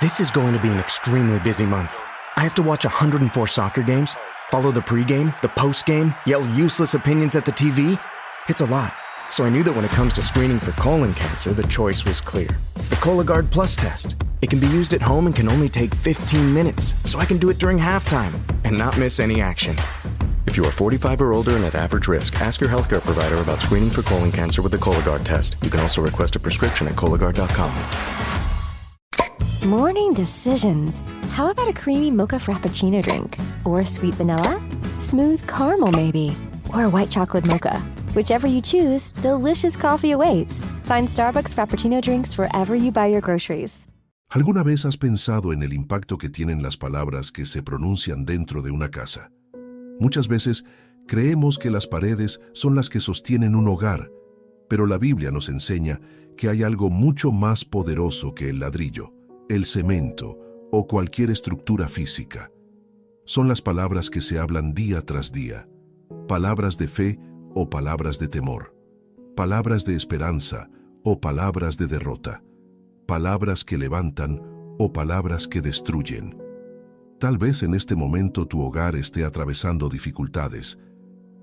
This is going to be an extremely busy month. I have to watch 104 soccer games, follow the pregame, the postgame, yell useless opinions at the TV. It's a lot. So I knew that when it comes to screening for colon cancer, the choice was clear. The Cologuard Plus test. It can be used at home and can only take 15 minutes, so I can do it during halftime and not miss any action. If you are 45 or older and at average risk, ask your healthcare provider about screening for colon cancer with the Cologuard test. You can also request a prescription at Cologuard.com. Morning decisions. How about a creamy mocha frappuccino drink? Or sweet vanilla? Smooth caramel maybe? Or a white chocolate mocha? Whichever you choose, delicious coffee awaits. Find Starbucks Frappuccino drinks wherever you buy your groceries. ¿Alguna vez has pensado en el impacto que tienen las palabras que se pronuncian dentro de una casa? Muchas veces creemos que las paredes son las que sostienen un hogar, pero la Biblia nos enseña que hay algo mucho más poderoso que el ladrillo, el cemento o cualquier estructura física. Son las palabras que se hablan día tras día, palabras de fe o palabras de temor, palabras de esperanza o palabras de derrota, palabras que levantan o palabras que destruyen. Tal vez en este momento tu hogar esté atravesando dificultades.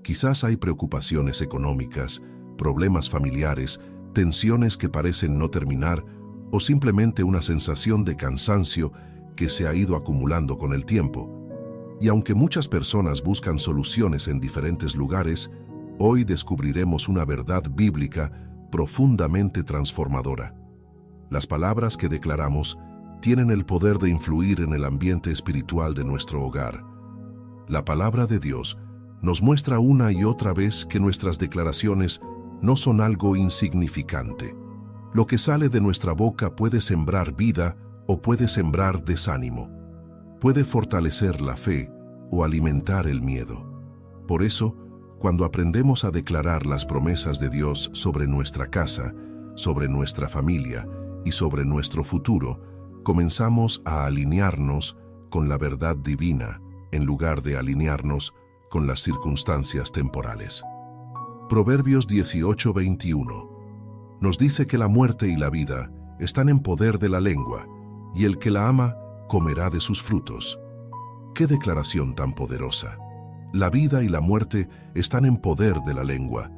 Quizás hay preocupaciones económicas, problemas familiares, tensiones que parecen no terminar o simplemente una sensación de cansancio que se ha ido acumulando con el tiempo. Y aunque muchas personas buscan soluciones en diferentes lugares, hoy descubriremos una verdad bíblica profundamente transformadora. Las palabras que declaramos tienen el poder de influir en el ambiente espiritual de nuestro hogar. La palabra de Dios nos muestra una y otra vez que nuestras declaraciones no son algo insignificante. Lo que sale de nuestra boca puede sembrar vida o puede sembrar desánimo. Puede fortalecer la fe o alimentar el miedo. Por eso, cuando aprendemos a declarar las promesas de Dios sobre nuestra casa, sobre nuestra familia y sobre nuestro futuro, comenzamos a alinearnos con la verdad divina en lugar de alinearnos con las circunstancias temporales. Proverbios 18:21 nos dice que la muerte y la vida están en poder de la lengua, y el que la ama comerá de sus frutos. ¡Qué declaración tan poderosa! La vida y la muerte están en poder de la lengua.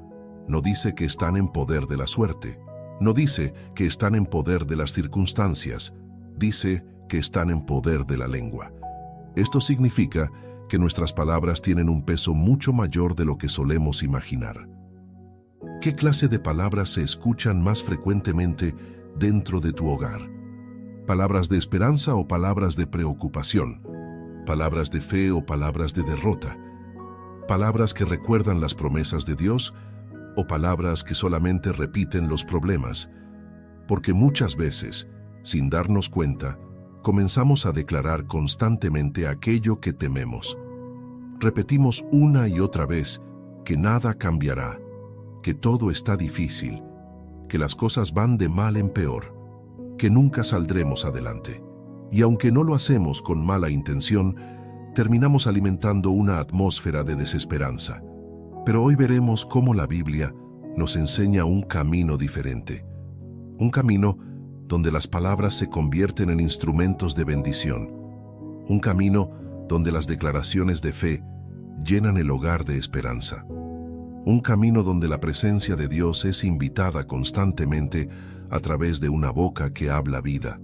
No dice que están en poder de la suerte. No dice que están en poder de las circunstancias. Dice que están en poder de la lengua. Esto significa que nuestras palabras tienen un peso mucho mayor de lo que solemos imaginar. ¿Qué clase de palabras se escuchan más frecuentemente dentro de tu hogar? ¿Palabras de esperanza o palabras de preocupación? ¿Palabras de fe o palabras de derrota? ¿Palabras que recuerdan las promesas de Dios o palabras que solamente repiten los problemas? Porque muchas veces, sin darnos cuenta, comenzamos a declarar constantemente aquello que tememos. Repetimos una y otra vez que nada cambiará, que todo está difícil, que las cosas van de mal en peor, que nunca saldremos adelante. Y aunque no lo hacemos con mala intención, terminamos alimentando una atmósfera de desesperanza. Pero hoy veremos cómo la Biblia nos enseña un camino diferente. Un camino donde las palabras se convierten en instrumentos de bendición. Un camino donde las declaraciones de fe llenan el hogar de esperanza. Un camino donde la presencia de Dios es invitada constantemente a través de una boca que habla vida.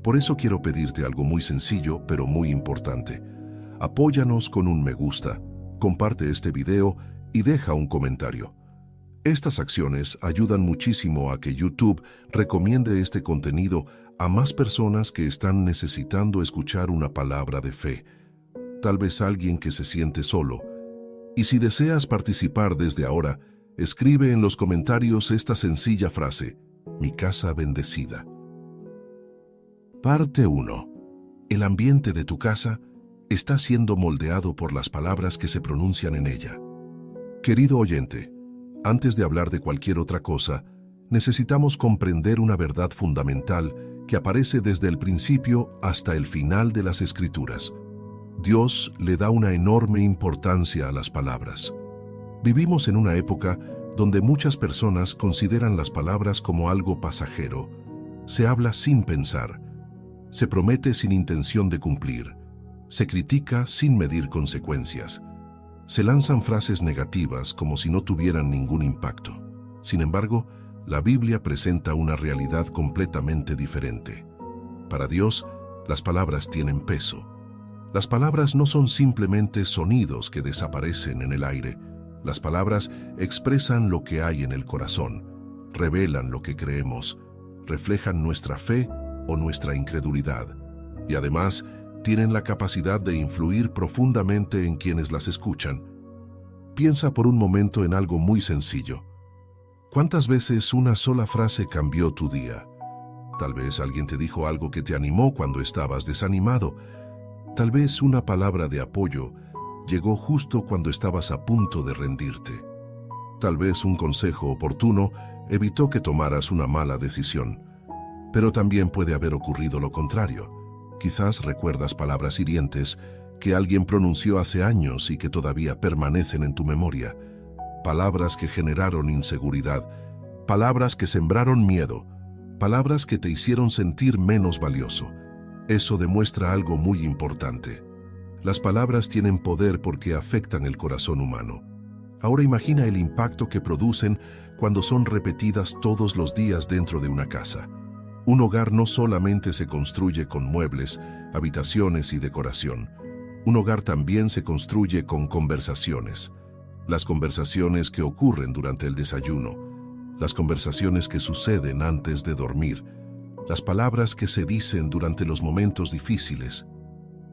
Por eso quiero pedirte algo muy sencillo, pero muy importante. Apóyanos con un me gusta, comparte este video y deja un comentario. Estas acciones ayudan muchísimo a que YouTube recomiende este contenido a más personas que están necesitando escuchar una palabra de fe. Tal vez alguien que se siente solo. Y si deseas participar desde ahora, escribe en los comentarios esta sencilla frase: mi casa bendecida. Parte 1. El ambiente de tu casa está siendo moldeado por las palabras que se pronuncian en ella. Querido oyente, antes de hablar de cualquier otra cosa, necesitamos comprender una verdad fundamental que aparece desde el principio hasta el final de las Escrituras. Dios le da una enorme importancia a las palabras. Vivimos en una época donde muchas personas consideran las palabras como algo pasajero. Se habla sin pensar. Se promete sin intención de cumplir. Se critica sin medir consecuencias. Se lanzan frases negativas como si no tuvieran ningún impacto. Sin embargo, la Biblia presenta una realidad completamente diferente. Para Dios, las palabras tienen peso. Las palabras no son simplemente sonidos que desaparecen en el aire. Las palabras expresan lo que hay en el corazón, revelan lo que creemos, reflejan nuestra fe o nuestra incredulidad, y además tienen la capacidad de influir profundamente en quienes las escuchan. Piensa por un momento en algo muy sencillo. ¿Cuántas veces una sola frase cambió tu día? Tal vez alguien te dijo algo que te animó cuando estabas desanimado. Tal vez una palabra de apoyo llegó justo cuando estabas a punto de rendirte. Tal vez un consejo oportuno evitó que tomaras una mala decisión. Pero también puede haber ocurrido lo contrario. Quizás recuerdas palabras hirientes que alguien pronunció hace años y que todavía permanecen en tu memoria. Palabras que generaron inseguridad, palabras que sembraron miedo, palabras que te hicieron sentir menos valioso. Eso demuestra algo muy importante. Las palabras tienen poder porque afectan el corazón humano. Ahora imagina el impacto que producen cuando son repetidas todos los días dentro de una casa. Un hogar no solamente se construye con muebles, habitaciones y decoración. Un hogar también se construye con conversaciones. Las conversaciones que ocurren durante el desayuno, las conversaciones que suceden antes de dormir, las palabras que se dicen durante los momentos difíciles,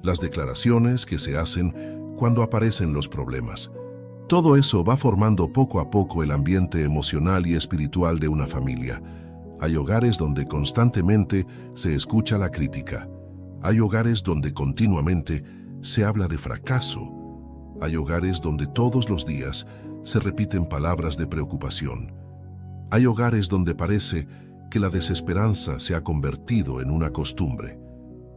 las declaraciones que se hacen cuando aparecen los problemas. Todo eso va formando poco a poco el ambiente emocional y espiritual de una familia. Hay hogares donde constantemente se escucha la crítica. Hay hogares donde continuamente se habla de fracaso. Hay hogares donde todos los días se repiten palabras de preocupación. Hay hogares donde parece que la desesperanza se ha convertido en una costumbre.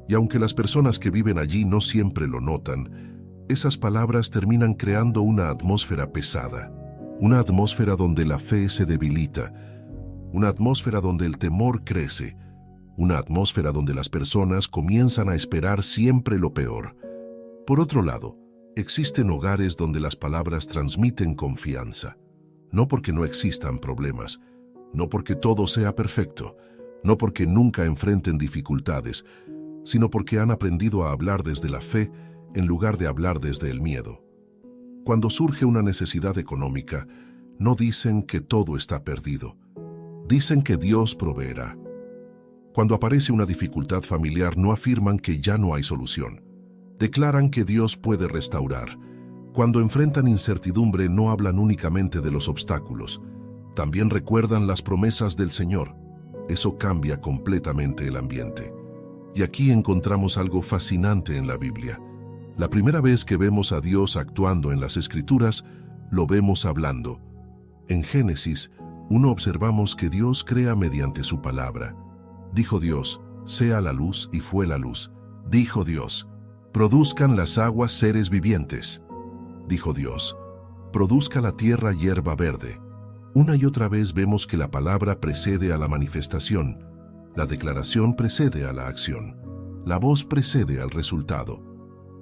Y aunque las personas que viven allí no siempre lo notan, esas palabras terminan creando una atmósfera pesada. Una atmósfera donde la fe se debilita. Una atmósfera donde el temor crece. Una atmósfera donde las personas comienzan a esperar siempre lo peor. Por otro lado, existen hogares donde las palabras transmiten confianza. No porque no existan problemas, no porque todo sea perfecto, no porque nunca enfrenten dificultades, sino porque han aprendido a hablar desde la fe en lugar de hablar desde el miedo. Cuando surge una necesidad económica, no dicen que todo está perdido. Dicen que Dios proveerá. Cuando aparece una dificultad familiar, no afirman que ya no hay solución. Declaran que Dios puede restaurar. Cuando enfrentan incertidumbre, no hablan únicamente de los obstáculos. También recuerdan las promesas del Señor. Eso cambia completamente el ambiente. Y aquí encontramos algo fascinante en la Biblia. La primera vez que vemos a Dios actuando en las Escrituras, lo vemos hablando. En Génesis 1 observamos que Dios crea mediante su palabra. Dijo Dios, sea la luz, y fue la luz. Dijo Dios, produzcan las aguas seres vivientes. Dijo Dios, produzca la tierra hierba verde. Una y otra vez vemos que la palabra precede a la manifestación. La declaración precede a la acción. La voz precede al resultado.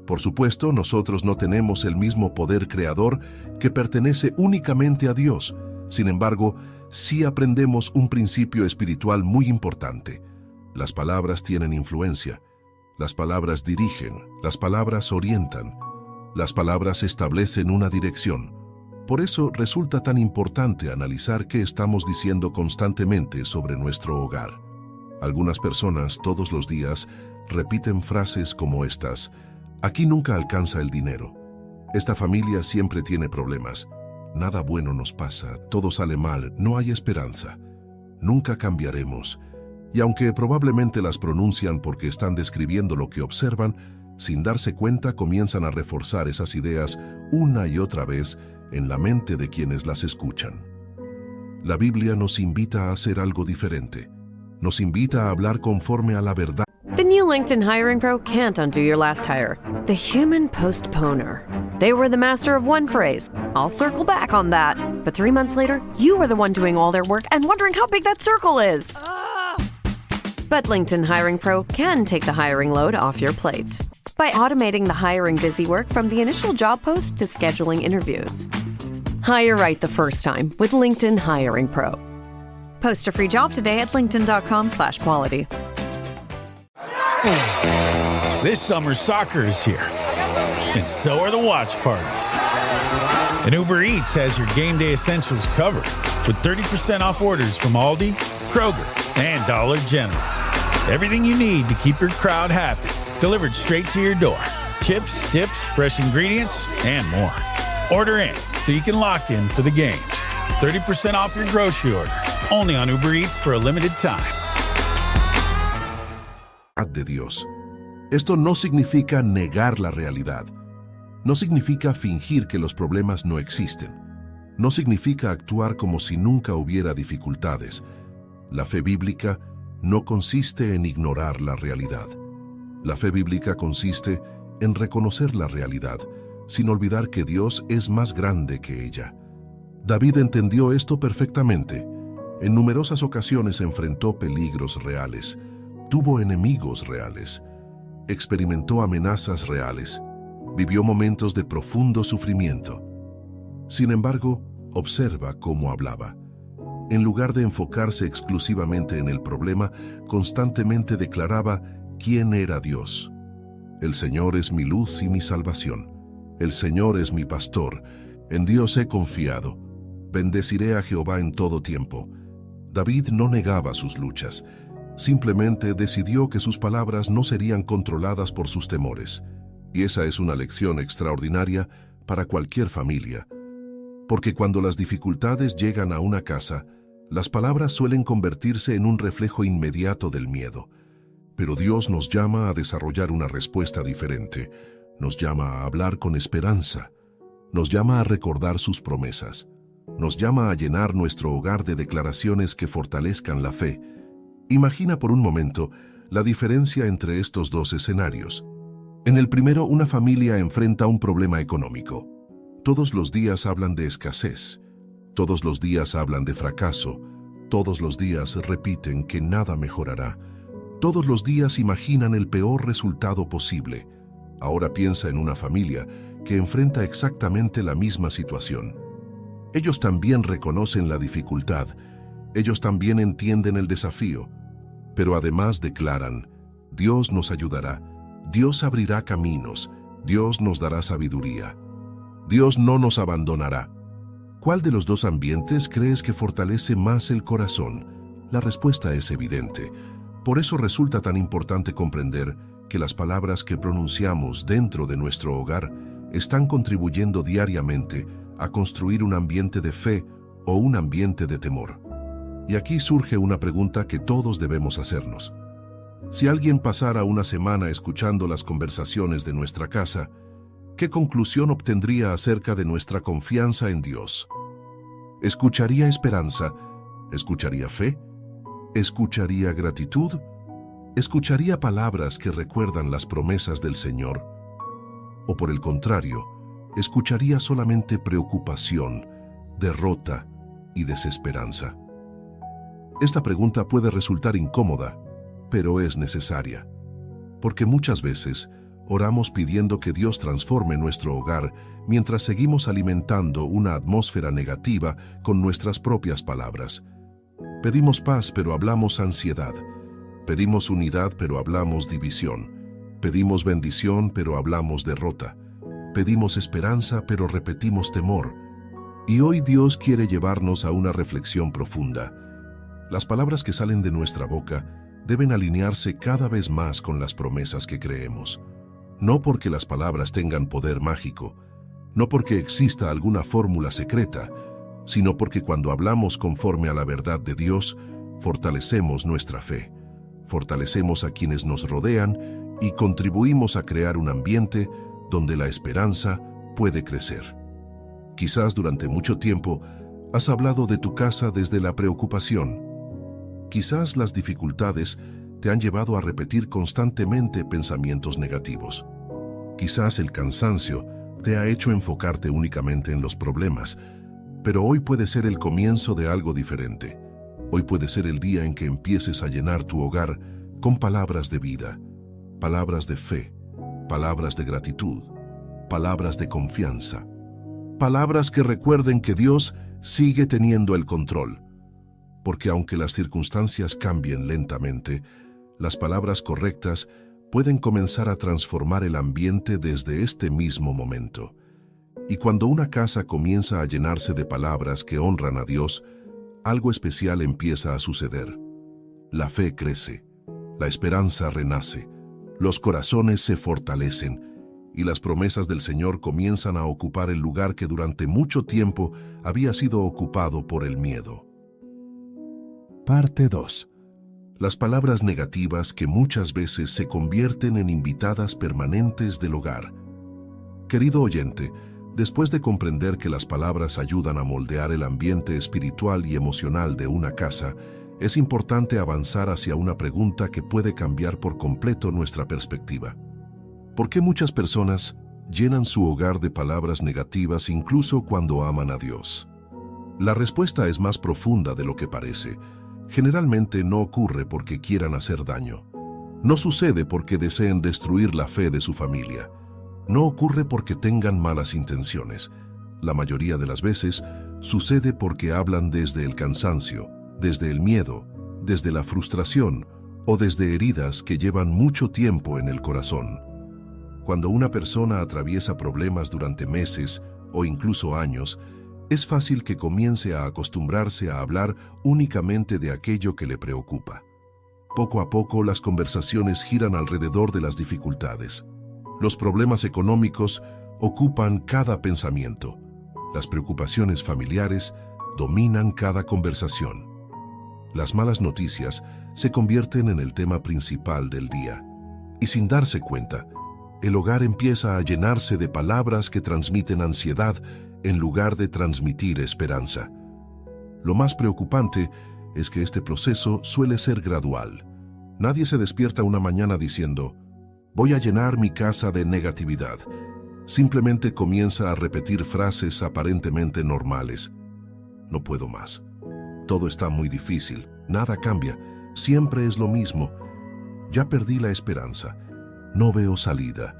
Por supuesto, nosotros no tenemos el mismo poder creador que pertenece únicamente a Dios. Sin embargo, sí aprendemos un principio espiritual muy importante. Las palabras tienen influencia. Las palabras dirigen. Las palabras orientan. Las palabras establecen una dirección. Por eso resulta tan importante analizar qué estamos diciendo constantemente sobre nuestro hogar. Algunas personas todos los días repiten frases como estas: aquí nunca alcanza el dinero. Esta familia siempre tiene problemas. Nada bueno nos pasa, todo sale mal, no hay esperanza. Nunca cambiaremos. Y aunque probablemente las pronuncian porque están describiendo lo que observan, sin darse cuenta comienzan a reforzar esas ideas una y otra vez en la mente de quienes las escuchan. La Biblia nos invita a hacer algo diferente. Nos invita a hablar conforme a la verdad. The new LinkedIn Hiring Pro can't undo your last hire. The human postponer. They were the master of one phrase. I'll circle back on that. But 3 months later, you were the one doing all their work and wondering how big that circle is. But LinkedIn Hiring Pro can take the hiring load off your plate by automating the hiring busy work from the initial job post to scheduling interviews. Hire right the first time with LinkedIn Hiring Pro. Post a free job today at linkedin.com/quality. This summer, soccer is here, and so are the watch parties. And Uber Eats has your game day essentials covered with 30% off orders from Aldi, Kroger, and Dollar General. Everything you need to keep your crowd happy, delivered straight to your door. Chips, dips, fresh ingredients, and more. Order in so you can lock in for the games. 30% off your grocery order, only on Uber Eats for a limited time. De Dios. Esto no significa negar la realidad. No significa fingir que los problemas no existen. No significa actuar como si nunca hubiera dificultades. La fe bíblica no consiste en ignorar la realidad. La fe bíblica consiste en reconocer la realidad, sin olvidar que Dios es más grande que ella. David entendió esto perfectamente. En numerosas ocasiones enfrentó peligros reales, tuvo enemigos reales, experimentó amenazas reales, vivió momentos de profundo sufrimiento. Sin embargo, observa cómo hablaba. En lugar de enfocarse exclusivamente en el problema, constantemente declaraba quién era Dios. El Señor es mi luz y mi salvación. El Señor es mi pastor. En Dios he confiado. Bendeciré a Jehová en todo tiempo. David no negaba sus luchas. Simplemente decidió que sus palabras no serían controladas por sus temores. Y esa es una lección extraordinaria para cualquier familia. Porque cuando las dificultades llegan a una casa, las palabras suelen convertirse en un reflejo inmediato del miedo. Pero Dios nos llama a desarrollar una respuesta diferente. Nos llama a hablar con esperanza. Nos llama a recordar sus promesas. Nos llama a llenar nuestro hogar de declaraciones que fortalezcan la fe. Imagina por un momento la diferencia entre estos dos escenarios. En el primero, una familia enfrenta un problema económico. Todos los días hablan de escasez. Todos los días hablan de fracaso. Todos los días repiten que nada mejorará. Todos los días imaginan el peor resultado posible. Ahora piensa en una familia que enfrenta exactamente la misma situación. Ellos también reconocen la dificultad. Ellos también entienden el desafío. Pero además declaran, Dios nos ayudará. Dios abrirá caminos. Dios nos dará sabiduría. Dios no nos abandonará. ¿Cuál de los dos ambientes crees que fortalece más el corazón? La respuesta es evidente. Por eso resulta tan importante comprender que las palabras que pronunciamos dentro de nuestro hogar están contribuyendo diariamente a construir un ambiente de fe o un ambiente de temor. Y aquí surge una pregunta que todos debemos hacernos. Si alguien pasara una semana escuchando las conversaciones de nuestra casa, ¿qué conclusión obtendría acerca de nuestra confianza en Dios? ¿Escucharía esperanza? ¿Escucharía fe? ¿Escucharía gratitud? ¿Escucharía palabras que recuerdan las promesas del Señor? ¿O por el contrario, escucharía solamente preocupación, derrota y desesperanza? Esta pregunta puede resultar incómoda, pero es necesaria, porque muchas veces oramos pidiendo que Dios transforme nuestro hogar mientras seguimos alimentando una atmósfera negativa con nuestras propias palabras. Pedimos paz, pero hablamos ansiedad. Pedimos unidad, pero hablamos división. Pedimos bendición, pero hablamos derrota. Pedimos esperanza, pero repetimos temor. Y hoy Dios quiere llevarnos a una reflexión profunda. Las palabras que salen de nuestra boca deben alinearse cada vez más con las promesas que creemos. No porque las palabras tengan poder mágico, no porque exista alguna fórmula secreta, sino porque cuando hablamos conforme a la verdad de Dios, fortalecemos nuestra fe, fortalecemos a quienes nos rodean y contribuimos a crear un ambiente donde la esperanza puede crecer. Quizás durante mucho tiempo has hablado de tu casa desde la preocupación. Quizás las dificultades te han llevado a repetir constantemente pensamientos negativos. Quizás el cansancio te ha hecho enfocarte únicamente en los problemas, pero hoy puede ser el comienzo de algo diferente. Hoy puede ser el día en que empieces a llenar tu hogar con palabras de vida, palabras de fe, palabras de gratitud, palabras de confianza, palabras que recuerden que Dios sigue teniendo el control, porque aunque las circunstancias cambien lentamente, las palabras correctas pueden comenzar a transformar el ambiente desde este mismo momento. Y cuando una casa comienza a llenarse de palabras que honran a Dios, algo especial empieza a suceder. La fe crece, la esperanza renace, los corazones se fortalecen y las promesas del Señor comienzan a ocupar el lugar que durante mucho tiempo había sido ocupado por el miedo. Parte 2. Las palabras negativas que muchas veces se convierten en invitadas permanentes del hogar. Querido oyente, después de comprender que las palabras ayudan a moldear el ambiente espiritual y emocional de una casa, es importante avanzar hacia una pregunta que puede cambiar por completo nuestra perspectiva. ¿Por qué muchas personas llenan su hogar de palabras negativas incluso cuando aman a Dios? La respuesta es más profunda de lo que parece. Generalmente no ocurre porque quieran hacer daño. No sucede porque deseen destruir la fe de su familia. No ocurre porque tengan malas intenciones. La mayoría de las veces sucede porque hablan desde el cansancio, desde el miedo, desde la frustración o desde heridas que llevan mucho tiempo en el corazón. Cuando una persona atraviesa problemas durante meses o incluso años, es fácil que comience a acostumbrarse a hablar únicamente de aquello que le preocupa. Poco a poco las conversaciones giran alrededor de las dificultades. Los problemas económicos ocupan cada pensamiento. Las preocupaciones familiares dominan cada conversación. Las malas noticias se convierten en el tema principal del día. Y sin darse cuenta, el hogar empieza a llenarse de palabras que transmiten ansiedad en lugar de transmitir esperanza. Lo más preocupante es que este proceso suele ser gradual. Nadie se despierta una mañana diciendo, voy a llenar mi casa de negatividad. Simplemente comienza a repetir frases aparentemente normales. No puedo más. Todo está muy difícil. Nada cambia. Siempre es lo mismo. Ya perdí la esperanza. No veo salida.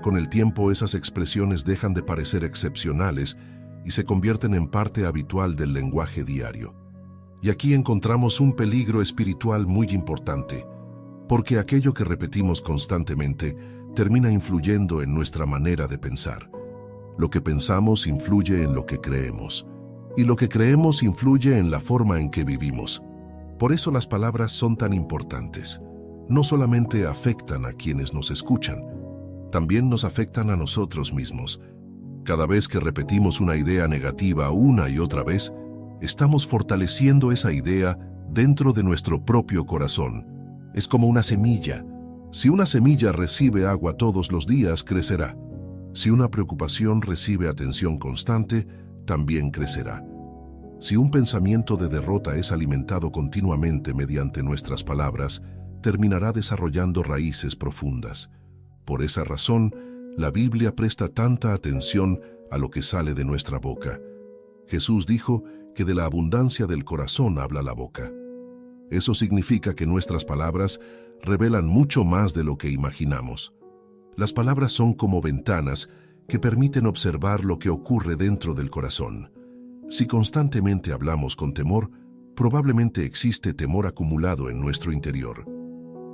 Con el tiempo esas expresiones dejan de parecer excepcionales y se convierten en parte habitual del lenguaje diario. Y aquí encontramos un peligro espiritual muy importante, porque aquello que repetimos constantemente termina influyendo en nuestra manera de pensar. Lo que pensamos influye en lo que creemos, y lo que creemos influye en la forma en que vivimos. Por eso las palabras son tan importantes. No solamente afectan a quienes nos escuchan, también nos afectan a nosotros mismos. Cada vez que repetimos una idea negativa una y otra vez, estamos fortaleciendo esa idea dentro de nuestro propio corazón. Es como una semilla. Si una semilla recibe agua todos los días, crecerá. Si una preocupación recibe atención constante, también crecerá. Si un pensamiento de derrota es alimentado continuamente mediante nuestras palabras, terminará desarrollando raíces profundas. Por esa razón, la Biblia presta tanta atención a lo que sale de nuestra boca. Jesús dijo que de la abundancia del corazón habla la boca. Eso significa que nuestras palabras revelan mucho más de lo que imaginamos. Las palabras son como ventanas que permiten observar lo que ocurre dentro del corazón. Si constantemente hablamos con temor, probablemente existe temor acumulado en nuestro interior.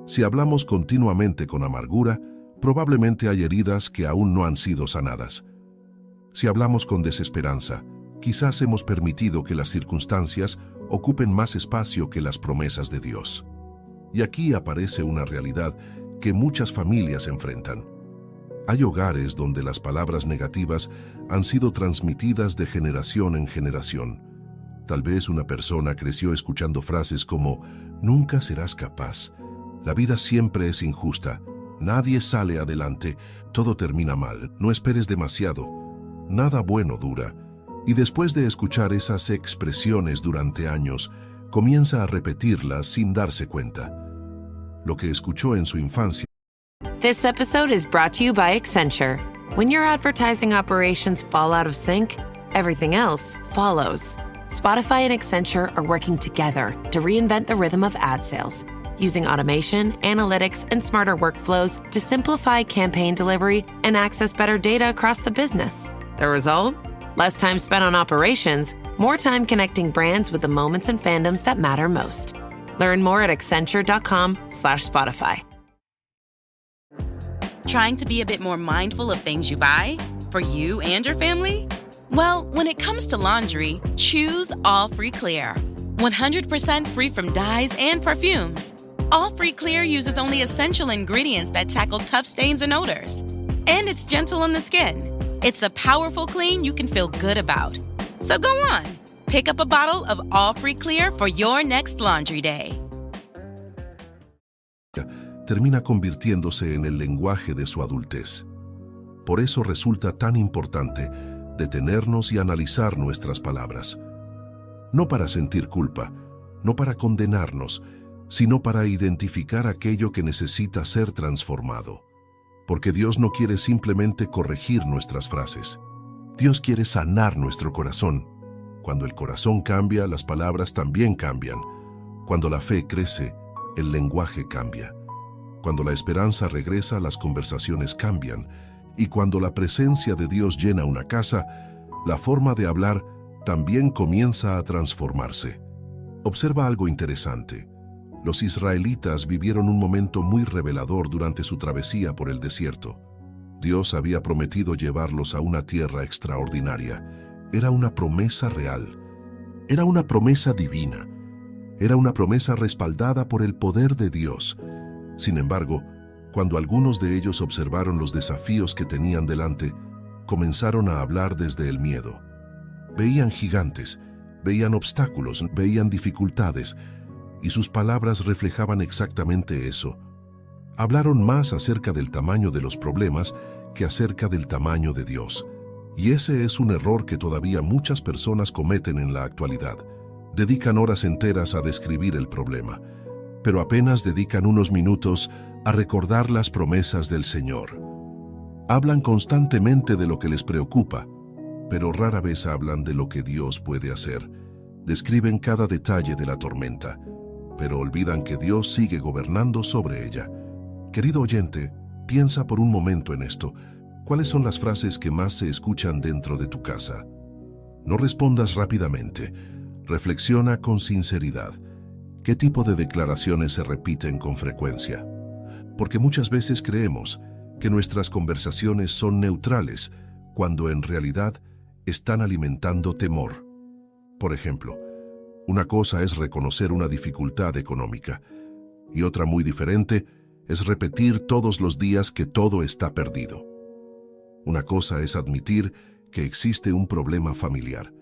Si hablamos continuamente con amargura, probablemente hay heridas que aún no han sido sanadas. Si hablamos con desesperanza, quizás hemos permitido que las circunstancias ocupen más espacio que las promesas de Dios. Y aquí aparece una realidad que muchas familias enfrentan. Hay hogares donde las palabras negativas han sido transmitidas de generación en generación. Tal vez una persona creció escuchando frases como «Nunca serás capaz», «La vida siempre es injusta», «Nadie sale adelante», «Todo termina mal», «No esperes demasiado», «Nada bueno dura». Y después de escuchar esas expresiones durante años, comienza a repetirlas sin darse cuenta. Lo que escuchó en su infancia. This episode is brought to you by Accenture. When your advertising operations fall out of sync, everything else follows. Spotify and Accenture are working together to reinvent the rhythm of ad sales. using automation, analytics, and smarter workflows to simplify campaign delivery and access better data across the business. The result? Less time spent on operations, more time connecting brands with the moments and fandoms that matter most. Learn more at Accenture.com/Spotify. Trying to be a bit more mindful of things you buy? For you and your family? Well, when it comes to laundry, choose All Free Clear. 100% free from dyes and perfumes. All Free Clear uses only essential ingredients that tackle tough stains and odors. And it's gentle on the skin. It's a powerful clean you can feel good about. So go on, pick up a bottle of All Free Clear for your next laundry day. Termina convirtiéndose en el lenguaje de su adultez. Por eso resulta tan importante detenernos y analizar nuestras palabras. No para sentir culpa, no para condenarnos, sino para identificar aquello que necesita ser transformado. Porque Dios no quiere simplemente corregir nuestras frases. Dios quiere sanar nuestro corazón. Cuando el corazón cambia, las palabras también cambian. Cuando la fe crece, el lenguaje cambia. Cuando la esperanza regresa, las conversaciones cambian. Y cuando la presencia de Dios llena una casa, la forma de hablar también comienza a transformarse. Observa algo interesante. Los israelitas vivieron un momento muy revelador durante su travesía por el desierto. Dios había prometido llevarlos a una tierra extraordinaria. Era una promesa real. Era una promesa divina. Era una promesa respaldada por el poder de Dios. Sin embargo, cuando algunos de ellos observaron los desafíos que tenían delante, comenzaron a hablar desde el miedo. Veían gigantes, veían obstáculos, veían dificultades, y sus palabras reflejaban exactamente eso. Hablaron más acerca del tamaño de los problemas que acerca del tamaño de Dios. Y ese es un error que todavía muchas personas cometen en la actualidad. Dedican horas enteras a describir el problema, pero apenas dedican unos minutos a recordar las promesas del Señor. Hablan constantemente de lo que les preocupa, pero rara vez hablan de lo que Dios puede hacer. Describen cada detalle de la tormenta, pero olvidan que Dios sigue gobernando sobre ella. Querido oyente, piensa por un momento en esto. ¿Cuáles son las frases que más se escuchan dentro de tu casa? No respondas rápidamente. Reflexiona con sinceridad. ¿Qué tipo de declaraciones se repiten con frecuencia? Porque muchas veces creemos que nuestras conversaciones son neutrales, cuando en realidad están alimentando temor. Por ejemplo, una cosa es reconocer una dificultad económica, y otra muy diferente es repetir todos los días que todo está perdido. Una cosa es admitir que existe un problema familiar,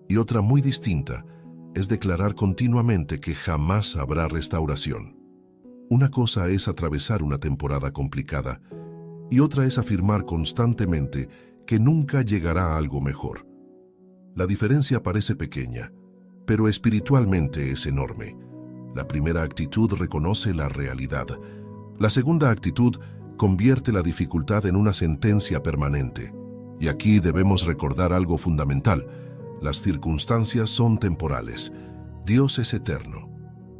y otra muy distinta es declarar continuamente que jamás habrá restauración. Una cosa es atravesar una temporada complicada, y otra es afirmar constantemente que nunca llegará algo mejor. La diferencia parece pequeña, pero espiritualmente es enorme. La primera actitud reconoce la realidad. La segunda actitud convierte la dificultad en una sentencia permanente. Y aquí debemos recordar algo fundamental. Las circunstancias son temporales. Dios es eterno.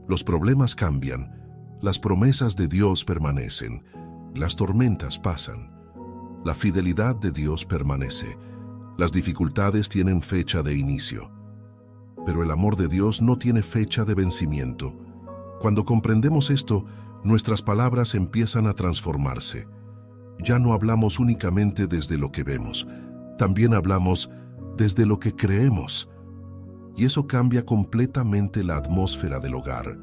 Los problemas cambian. Las promesas de Dios permanecen. Las tormentas pasan. La fidelidad de Dios permanece. Las dificultades tienen fecha de inicio. Pero el amor de Dios no tiene fecha de vencimiento. Cuando comprendemos esto, nuestras palabras empiezan a transformarse. Ya no hablamos únicamente desde lo que vemos, también hablamos desde lo que creemos. Y eso cambia completamente la atmósfera del hogar.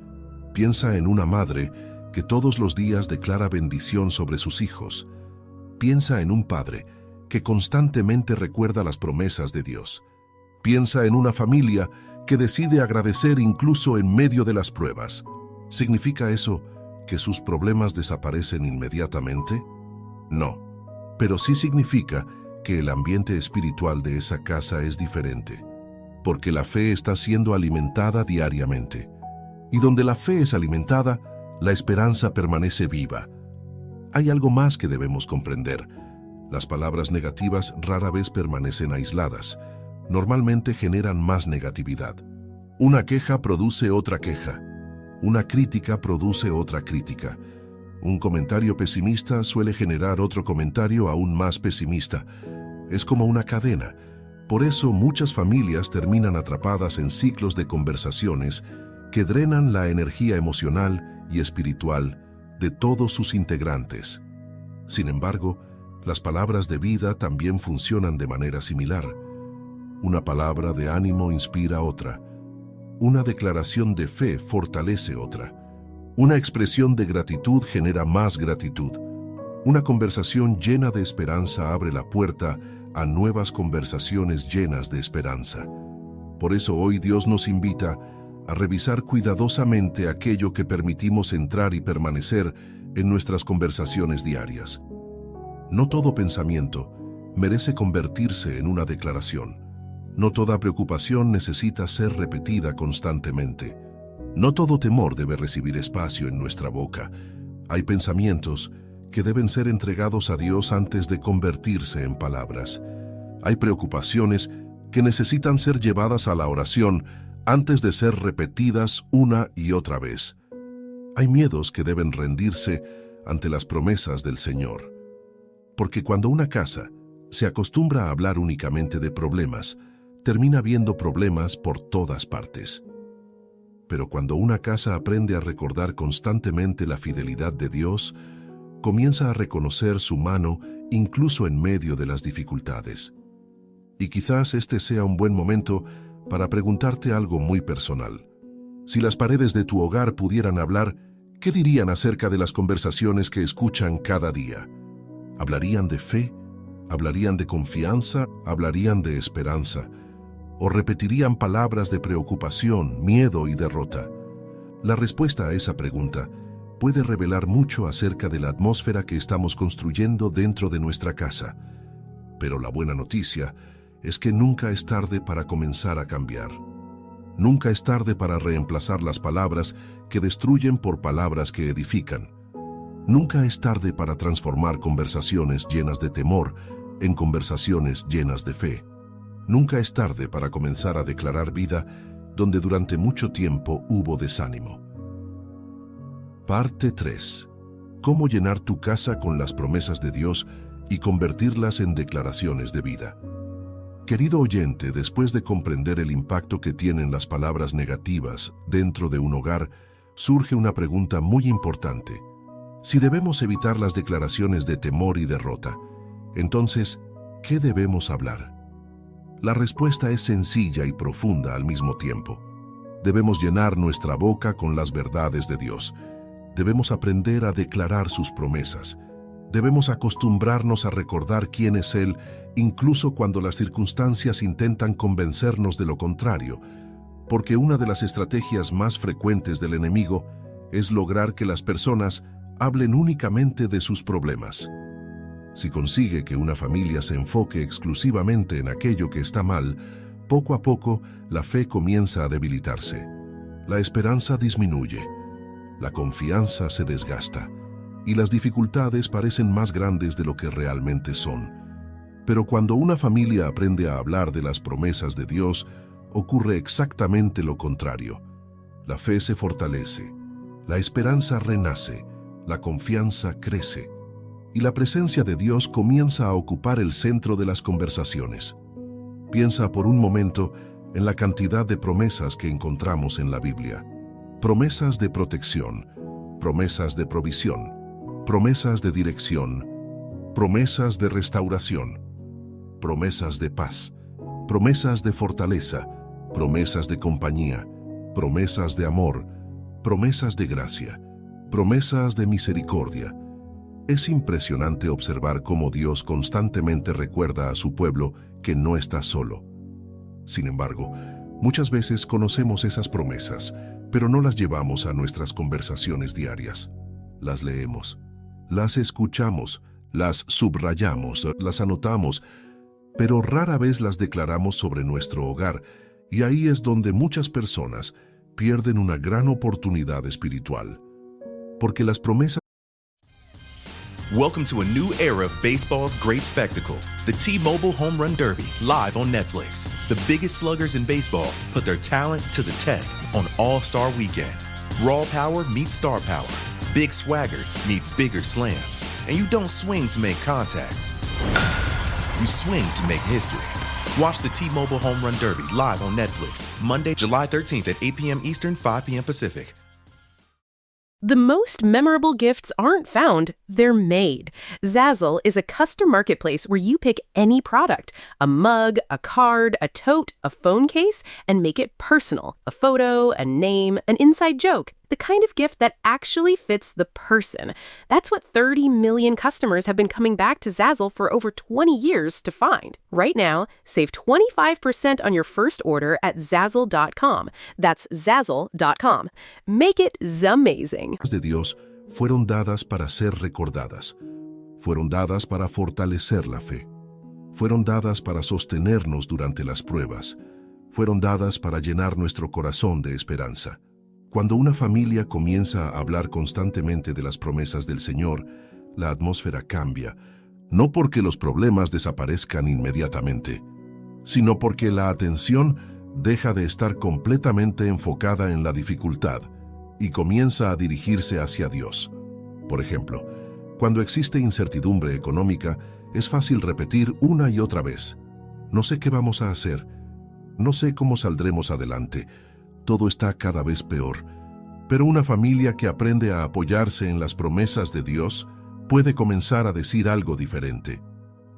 Piensa en una madre que todos los días declara bendición sobre sus hijos. Piensa en un padre que constantemente recuerda las promesas de Dios. Piensa en una familia que decide agradecer incluso en medio de las pruebas. ¿Significa eso que sus problemas desaparecen inmediatamente? No, pero sí significa que el ambiente espiritual de esa casa es diferente, porque la fe está siendo alimentada diariamente. Y donde la fe es alimentada, la esperanza permanece viva. Hay algo más que debemos comprender. Las palabras negativas rara vez permanecen aisladas. Normalmente generan más negatividad. Una queja produce otra queja. Una crítica produce otra crítica. Un comentario pesimista suele generar otro comentario aún más pesimista. Es como una cadena. Por eso muchas familias terminan atrapadas en ciclos de conversaciones que drenan la energía emocional y espiritual de todos sus integrantes. Sin embargo, las palabras de vida también funcionan de manera similar. Una palabra de ánimo inspira otra. Una declaración de fe fortalece otra. Una expresión de gratitud genera más gratitud. Una conversación llena de esperanza abre la puerta a nuevas conversaciones llenas de esperanza. Por eso hoy Dios nos invita a revisar cuidadosamente aquello que permitimos entrar y permanecer en nuestras conversaciones diarias. No todo pensamiento merece convertirse en una declaración. No toda preocupación necesita ser repetida constantemente. No todo temor debe recibir espacio en nuestra boca. Hay pensamientos que deben ser entregados a Dios antes de convertirse en palabras. Hay preocupaciones que necesitan ser llevadas a la oración antes de ser repetidas una y otra vez. Hay miedos que deben rendirse ante las promesas del Señor. Porque cuando una casa se acostumbra a hablar únicamente de problemas, termina viendo problemas por todas partes. Pero cuando una casa aprende a recordar constantemente la fidelidad de Dios, comienza a reconocer su mano incluso en medio de las dificultades. Y quizás este sea un buen momento para preguntarte algo muy personal. Si las paredes de tu hogar pudieran hablar, ¿qué dirían acerca de las conversaciones que escuchan cada día? ¿Hablarían de fe? ¿Hablarían de confianza? ¿Hablarían de esperanza? ¿O repetirían palabras de preocupación, miedo y derrota? La respuesta a esa pregunta puede revelar mucho acerca de la atmósfera que estamos construyendo dentro de nuestra casa. Pero la buena noticia es que nunca es tarde para comenzar a cambiar. Nunca es tarde para reemplazar las palabras que destruyen por palabras que edifican. Nunca es tarde para transformar conversaciones llenas de temor en conversaciones llenas de fe. Nunca es tarde para comenzar a declarar vida donde durante mucho tiempo hubo desánimo. Parte 3. ¿Cómo llenar tu casa con las promesas de Dios y convertirlas en declaraciones de vida? Querido oyente, después de comprender el impacto que tienen las palabras negativas dentro de un hogar, surge una pregunta muy importante. Si debemos evitar las declaraciones de temor y derrota, entonces, ¿qué debemos hablar? La respuesta es sencilla y profunda al mismo tiempo. Debemos llenar nuestra boca con las verdades de Dios. Debemos aprender a declarar sus promesas. Debemos acostumbrarnos a recordar quién es Él, incluso cuando las circunstancias intentan convencernos de lo contrario, porque una de las estrategias más frecuentes del enemigo es lograr que las personas hablen únicamente de sus problemas. Si consigue que una familia se enfoque exclusivamente en aquello que está mal, poco a poco la fe comienza a debilitarse. La esperanza disminuye, la confianza se desgasta y las dificultades parecen más grandes de lo que realmente son. Pero cuando una familia aprende a hablar de las promesas de Dios, ocurre exactamente lo contrario. La fe se fortalece, la esperanza renace, la confianza crece y la presencia de Dios comienza a ocupar el centro de las conversaciones. Piensa por un momento en la cantidad de promesas que encontramos en la Biblia. Promesas de protección, promesas de provisión, promesas de dirección, promesas de restauración, promesas de paz, promesas de fortaleza, promesas de compañía, promesas de amor, promesas de gracia, promesas de misericordia. Es impresionante observar cómo Dios constantemente recuerda a su pueblo que no está solo. Sin embargo, muchas veces conocemos esas promesas, pero no las llevamos a nuestras conversaciones diarias. Las leemos, las escuchamos, las subrayamos, las anotamos, pero rara vez las declaramos sobre nuestro hogar, y ahí es donde muchas personas pierden una gran oportunidad espiritual. Porque las promesas. Welcome to a new era of baseball's great spectacle, the T-Mobile Home Run Derby, live on Netflix. The biggest sluggers in baseball put their talents to the test on All-Star Weekend. Raw power meets star power. Big swagger meets bigger slams. And you don't swing to make contact. You swing to make history. Watch the T-Mobile Home Run Derby live on Netflix, Monday, July 13th at 8 p.m. Eastern, 5 p.m. Pacific. The most memorable gifts aren't found, they're made. Zazzle is a custom marketplace where you pick any product, a mug, a card, a tote, a phone case, and make it personal. A photo, a name, an inside joke. The kind of gift that actually fits the person. That's what 30 million customers have been coming back to Zazzle for over 20 years to find. Right now, save 25% on your first order at Zazzle.com. That's Zazzle.com. Make it zamazing. De Dios fueron dadas para ser recordadas. Fueron dadas para fortalecer la fe. Fueron dadas para sostenernos durante las pruebas. Fueron dadas para llenar nuestro corazón de esperanza. Cuando una familia comienza a hablar constantemente de las promesas del Señor, la atmósfera cambia, no porque los problemas desaparezcan inmediatamente, sino porque la atención deja de estar completamente enfocada en la dificultad y comienza a dirigirse hacia Dios. Por ejemplo, cuando existe incertidumbre económica, es fácil repetir una y otra vez: no sé qué vamos a hacer, no sé cómo saldremos adelante, todo está cada vez peor. Pero una familia que aprende a apoyarse en las promesas de Dios puede comenzar a decir algo diferente.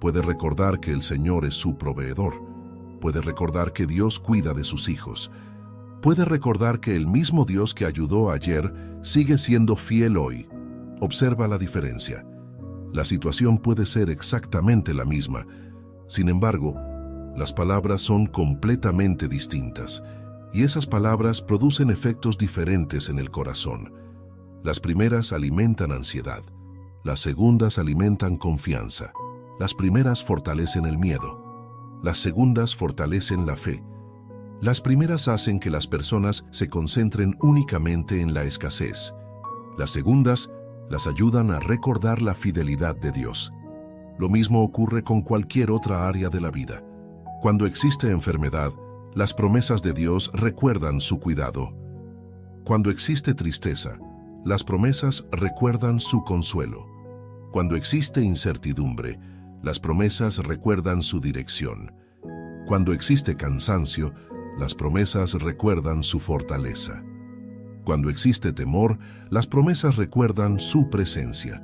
Puede recordar que el Señor es su proveedor. Puede recordar que Dios cuida de sus hijos. Puede recordar que el mismo Dios que ayudó ayer sigue siendo fiel hoy. Observa la diferencia. La situación puede ser exactamente la misma. Sin embargo, las palabras son completamente distintas. Y esas palabras producen efectos diferentes en el corazón. Las primeras alimentan ansiedad. Las segundas alimentan confianza. Las primeras fortalecen el miedo. Las segundas fortalecen la fe. Las primeras hacen que las personas se concentren únicamente en la escasez. Las segundas las ayudan a recordar la fidelidad de Dios. Lo mismo ocurre con cualquier otra área de la vida. Cuando existe enfermedad, las promesas de Dios recuerdan su cuidado. Cuando existe tristeza, las promesas recuerdan su consuelo. Cuando existe incertidumbre, las promesas recuerdan su dirección. Cuando existe cansancio, las promesas recuerdan su fortaleza. Cuando existe temor, las promesas recuerdan su presencia.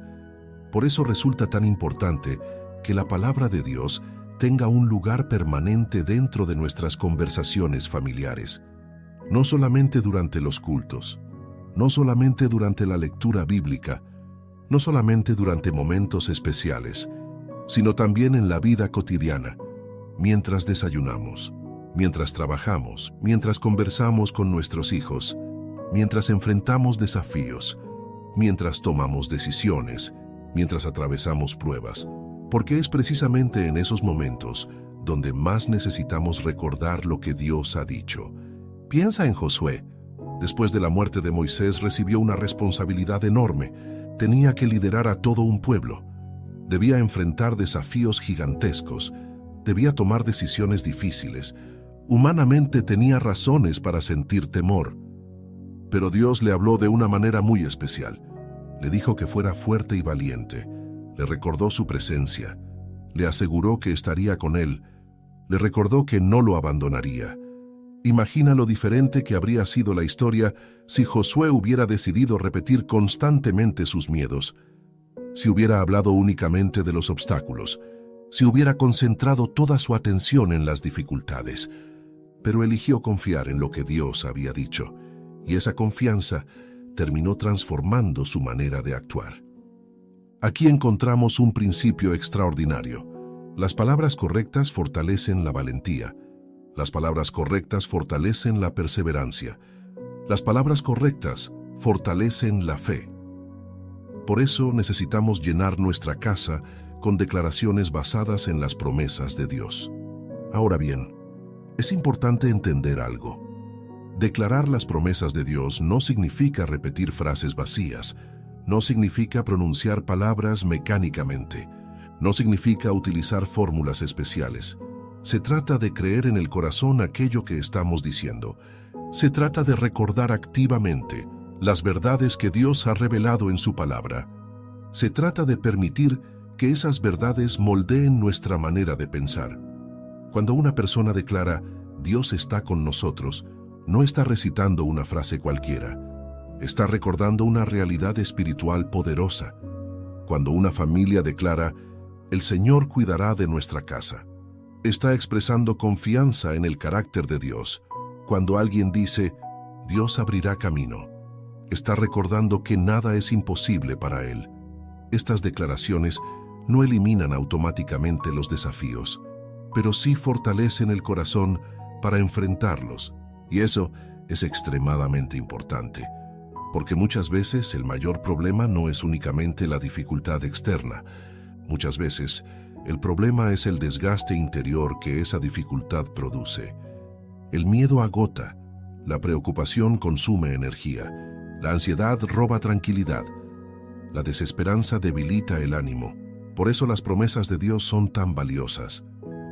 Por eso resulta tan importante que la palabra de Dios tenga un lugar permanente dentro de nuestras conversaciones familiares, no solamente durante los cultos, no solamente durante la lectura bíblica, no solamente durante momentos especiales, sino también en la vida cotidiana, mientras desayunamos, mientras trabajamos, mientras conversamos con nuestros hijos, mientras enfrentamos desafíos, mientras tomamos decisiones, mientras atravesamos pruebas. Porque es precisamente en esos momentos donde más necesitamos recordar lo que Dios ha dicho. Piensa en Josué. Después de la muerte de Moisés recibió una responsabilidad enorme. Tenía que liderar a todo un pueblo. Debía enfrentar desafíos gigantescos. Debía tomar decisiones difíciles. Humanamente tenía razones para sentir temor. Pero Dios le habló de una manera muy especial. Le dijo que fuera fuerte y valiente. Le recordó su presencia, le aseguró que estaría con él, le recordó que no lo abandonaría. Imagina lo diferente que habría sido la historia si Josué hubiera decidido repetir constantemente sus miedos, si hubiera hablado únicamente de los obstáculos, si hubiera concentrado toda su atención en las dificultades. Pero eligió confiar en lo que Dios había dicho, y esa confianza terminó transformando su manera de actuar. Aquí encontramos un principio extraordinario. Las palabras correctas fortalecen la valentía. Las palabras correctas fortalecen la perseverancia. Las palabras correctas fortalecen la fe. Por eso necesitamos llenar nuestra casa con declaraciones basadas en las promesas de Dios. Ahora bien, es importante entender algo. Declarar las promesas de Dios no significa repetir frases vacías, no significa pronunciar palabras mecánicamente, no significa utilizar fórmulas especiales. Se trata de creer en el corazón aquello que estamos diciendo. Se trata de recordar activamente las verdades que Dios ha revelado en su palabra. Se trata de permitir que esas verdades moldeen nuestra manera de pensar. Cuando una persona declara, Dios está con nosotros, no está recitando una frase cualquiera. Está recordando una realidad espiritual poderosa. Cuando una familia declara, el Señor cuidará de nuestra casa, está expresando confianza en el carácter de Dios. Cuando alguien dice, Dios abrirá camino, está recordando que nada es imposible para Él. Estas declaraciones no eliminan automáticamente los desafíos, pero sí fortalecen el corazón para enfrentarlos. Y eso es extremadamente importante, porque muchas veces el mayor problema no es únicamente la dificultad externa. Muchas veces el problema es el desgaste interior que esa dificultad produce. El miedo agota, la preocupación consume energía, la ansiedad roba tranquilidad, la desesperanza debilita el ánimo. Por eso las promesas de Dios son tan valiosas,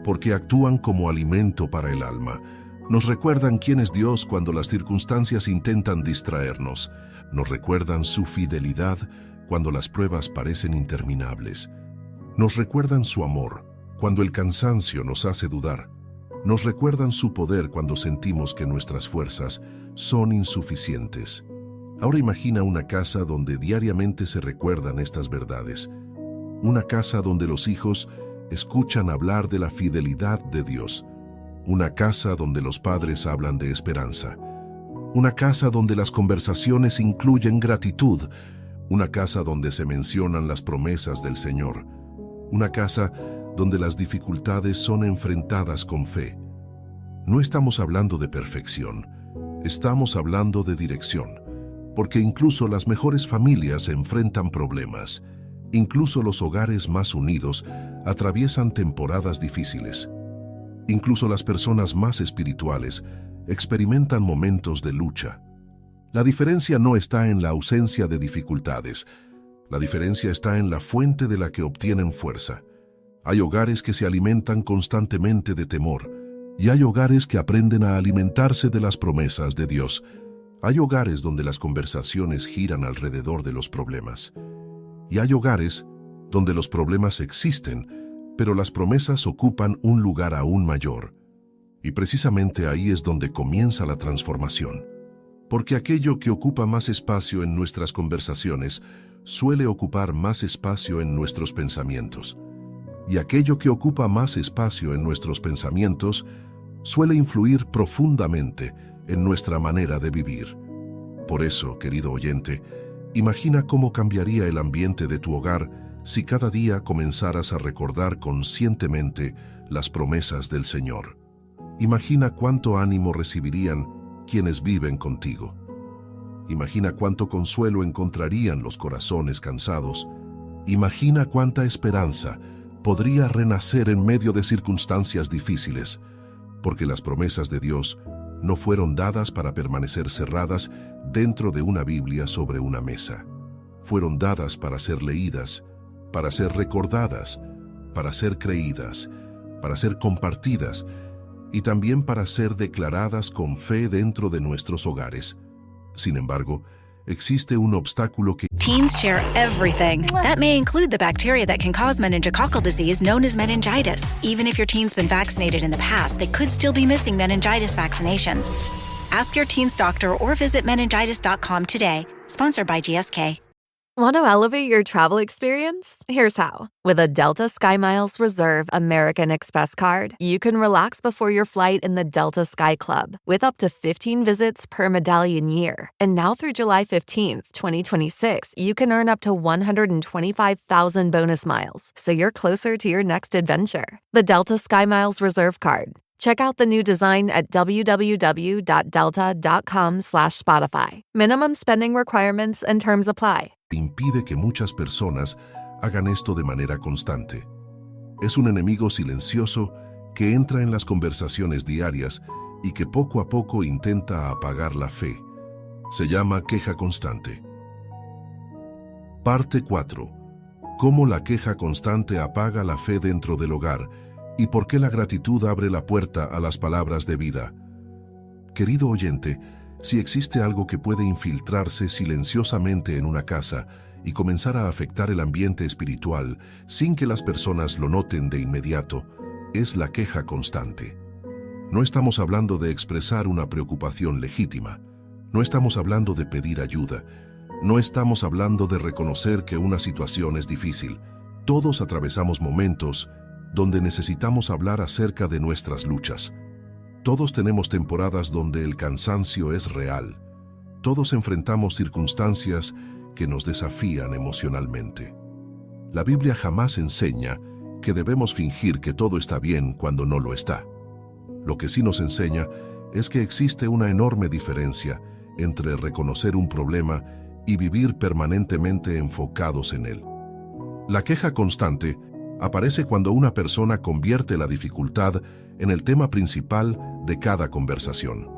porque actúan como alimento para el alma. Nos recuerdan quién es Dios cuando las circunstancias intentan distraernos. Nos recuerdan su fidelidad cuando las pruebas parecen interminables. Nos recuerdan su amor cuando el cansancio nos hace dudar. Nos recuerdan su poder cuando sentimos que nuestras fuerzas son insuficientes. Ahora imagina una casa donde diariamente se recuerdan estas verdades. Una casa donde los hijos escuchan hablar de la fidelidad de Dios. Una casa donde los padres hablan de esperanza. Una casa donde las conversaciones incluyen gratitud. Una casa donde se mencionan las promesas del Señor. Una casa donde las dificultades son enfrentadas con fe. No estamos hablando de perfección, estamos hablando de dirección, porque incluso las mejores familias enfrentan problemas. Incluso los hogares más unidos atraviesan temporadas difíciles. Incluso las personas más espirituales experimentan momentos de lucha. La diferencia no está en la ausencia de dificultades. La diferencia está en la fuente de la que obtienen fuerza. Hay hogares que se alimentan constantemente de temor, y hay hogares que aprenden a alimentarse de las promesas de Dios. Hay hogares donde las conversaciones giran alrededor de los problemas. Y hay hogares donde los problemas existen, pero las promesas ocupan un lugar aún mayor. Y precisamente ahí es donde comienza la transformación. Porque aquello que ocupa más espacio en nuestras conversaciones suele ocupar más espacio en nuestros pensamientos. Y aquello que ocupa más espacio en nuestros pensamientos suele influir profundamente en nuestra manera de vivir. Por eso, querido oyente, imagina cómo cambiaría el ambiente de tu hogar si cada día comenzaras a recordar conscientemente las promesas del Señor. Imagina cuánto ánimo recibirían quienes viven contigo. Imagina cuánto consuelo encontrarían los corazones cansados. Imagina cuánta esperanza podría renacer en medio de circunstancias difíciles, porque las promesas de Dios no fueron dadas para permanecer cerradas dentro de una Biblia sobre una mesa. Fueron dadas para ser leídas, para ser recordadas, para ser creídas, para ser compartidas y también para ser declaradas con fe dentro de nuestros hogares. Sin embargo, existe un obstáculo que... Teens share everything. That may include the bacteria that can cause meningococcal disease known as meningitis. Even if your teen's been vaccinated in the past, they could still be missing meningitis vaccinations. Ask your teen's doctor or visit meningitis.com today. Sponsored by GSK. Want to elevate your travel experience? Here's how. With a Delta SkyMiles Reserve American Express card, you can relax before your flight in the Delta Sky Club with up to 15 visits per medallion year. And now through July 15th, 2026, you can earn up to 125,000 bonus miles, so you're closer to your next adventure. The Delta SkyMiles Reserve card. Check out the new design at www.delta.com/Spotify. Minimum spending requirements and terms apply. impide que muchas personas hagan esto de manera constante. Es un enemigo silencioso que entra en las conversaciones diarias y que poco a poco intenta apagar la fe. Se llama queja constante. Parte 4. Cómo la queja constante apaga la fe dentro del hogar y por qué la gratitud abre la puerta a las palabras de vida. Querido oyente, Si existe algo que puede infiltrarse silenciosamente en una casa y comenzar a afectar el ambiente espiritual sin que las personas lo noten de inmediato, es la queja constante. No estamos hablando de expresar una preocupación legítima. No estamos hablando de pedir ayuda. No estamos hablando de reconocer que una situación es difícil. Todos atravesamos momentos donde necesitamos hablar acerca de nuestras luchas. Todos tenemos temporadas donde el cansancio es real. Todos enfrentamos circunstancias que nos desafían emocionalmente. La Biblia jamás enseña que debemos fingir que todo está bien cuando no lo está. Lo que sí nos enseña es que existe una enorme diferencia entre reconocer un problema y vivir permanentemente enfocados en él. La queja constante aparece cuando una persona convierte la dificultad en el tema principal de cada conversación,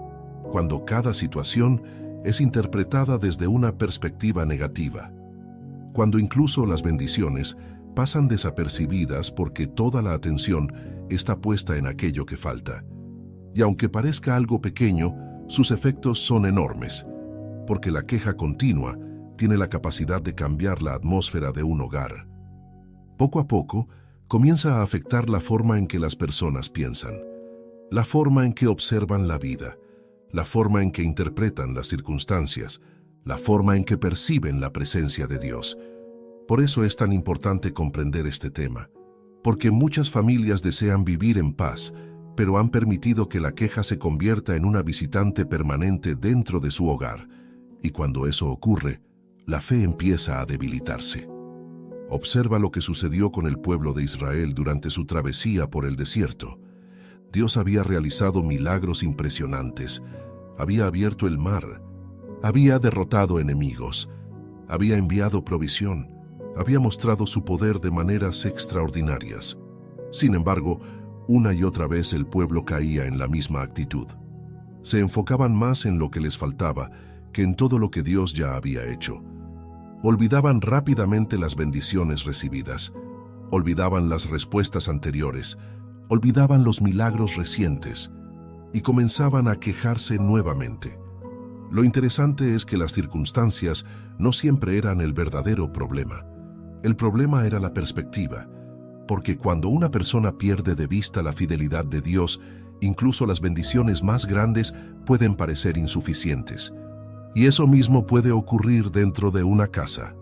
cuando cada situación es interpretada desde una perspectiva negativa, cuando incluso las bendiciones pasan desapercibidas porque toda la atención está puesta en aquello que falta. Y aunque parezca algo pequeño, sus efectos son enormes, porque la queja continua tiene la capacidad de cambiar la atmósfera de un hogar. Poco a poco, comienza a afectar la forma en que las personas piensan, la forma en que observan la vida, la forma en que interpretan las circunstancias, la forma en que perciben la presencia de Dios. Por eso es tan importante comprender este tema, porque muchas familias desean vivir en paz, pero han permitido que la queja se convierta en una visitante permanente dentro de su hogar, y cuando eso ocurre, la fe empieza a debilitarse. Observa lo que sucedió con el pueblo de Israel durante su travesía por el desierto. Dios había realizado milagros impresionantes, había abierto el mar, había derrotado enemigos, había enviado provisión, había mostrado su poder de maneras extraordinarias. Sin embargo, una y otra vez el pueblo caía en la misma actitud. Se enfocaban más en lo que les faltaba que en todo lo que Dios ya había hecho. Olvidaban rápidamente las bendiciones recibidas, olvidaban las respuestas anteriores, olvidaban los milagros recientes y comenzaban a quejarse nuevamente. Lo interesante es que las circunstancias no siempre eran el verdadero problema. El problema era la perspectiva, porque cuando una persona pierde de vista la fidelidad de Dios, incluso las bendiciones más grandes pueden parecer insuficientes. Y eso mismo puede ocurrir dentro de una casa.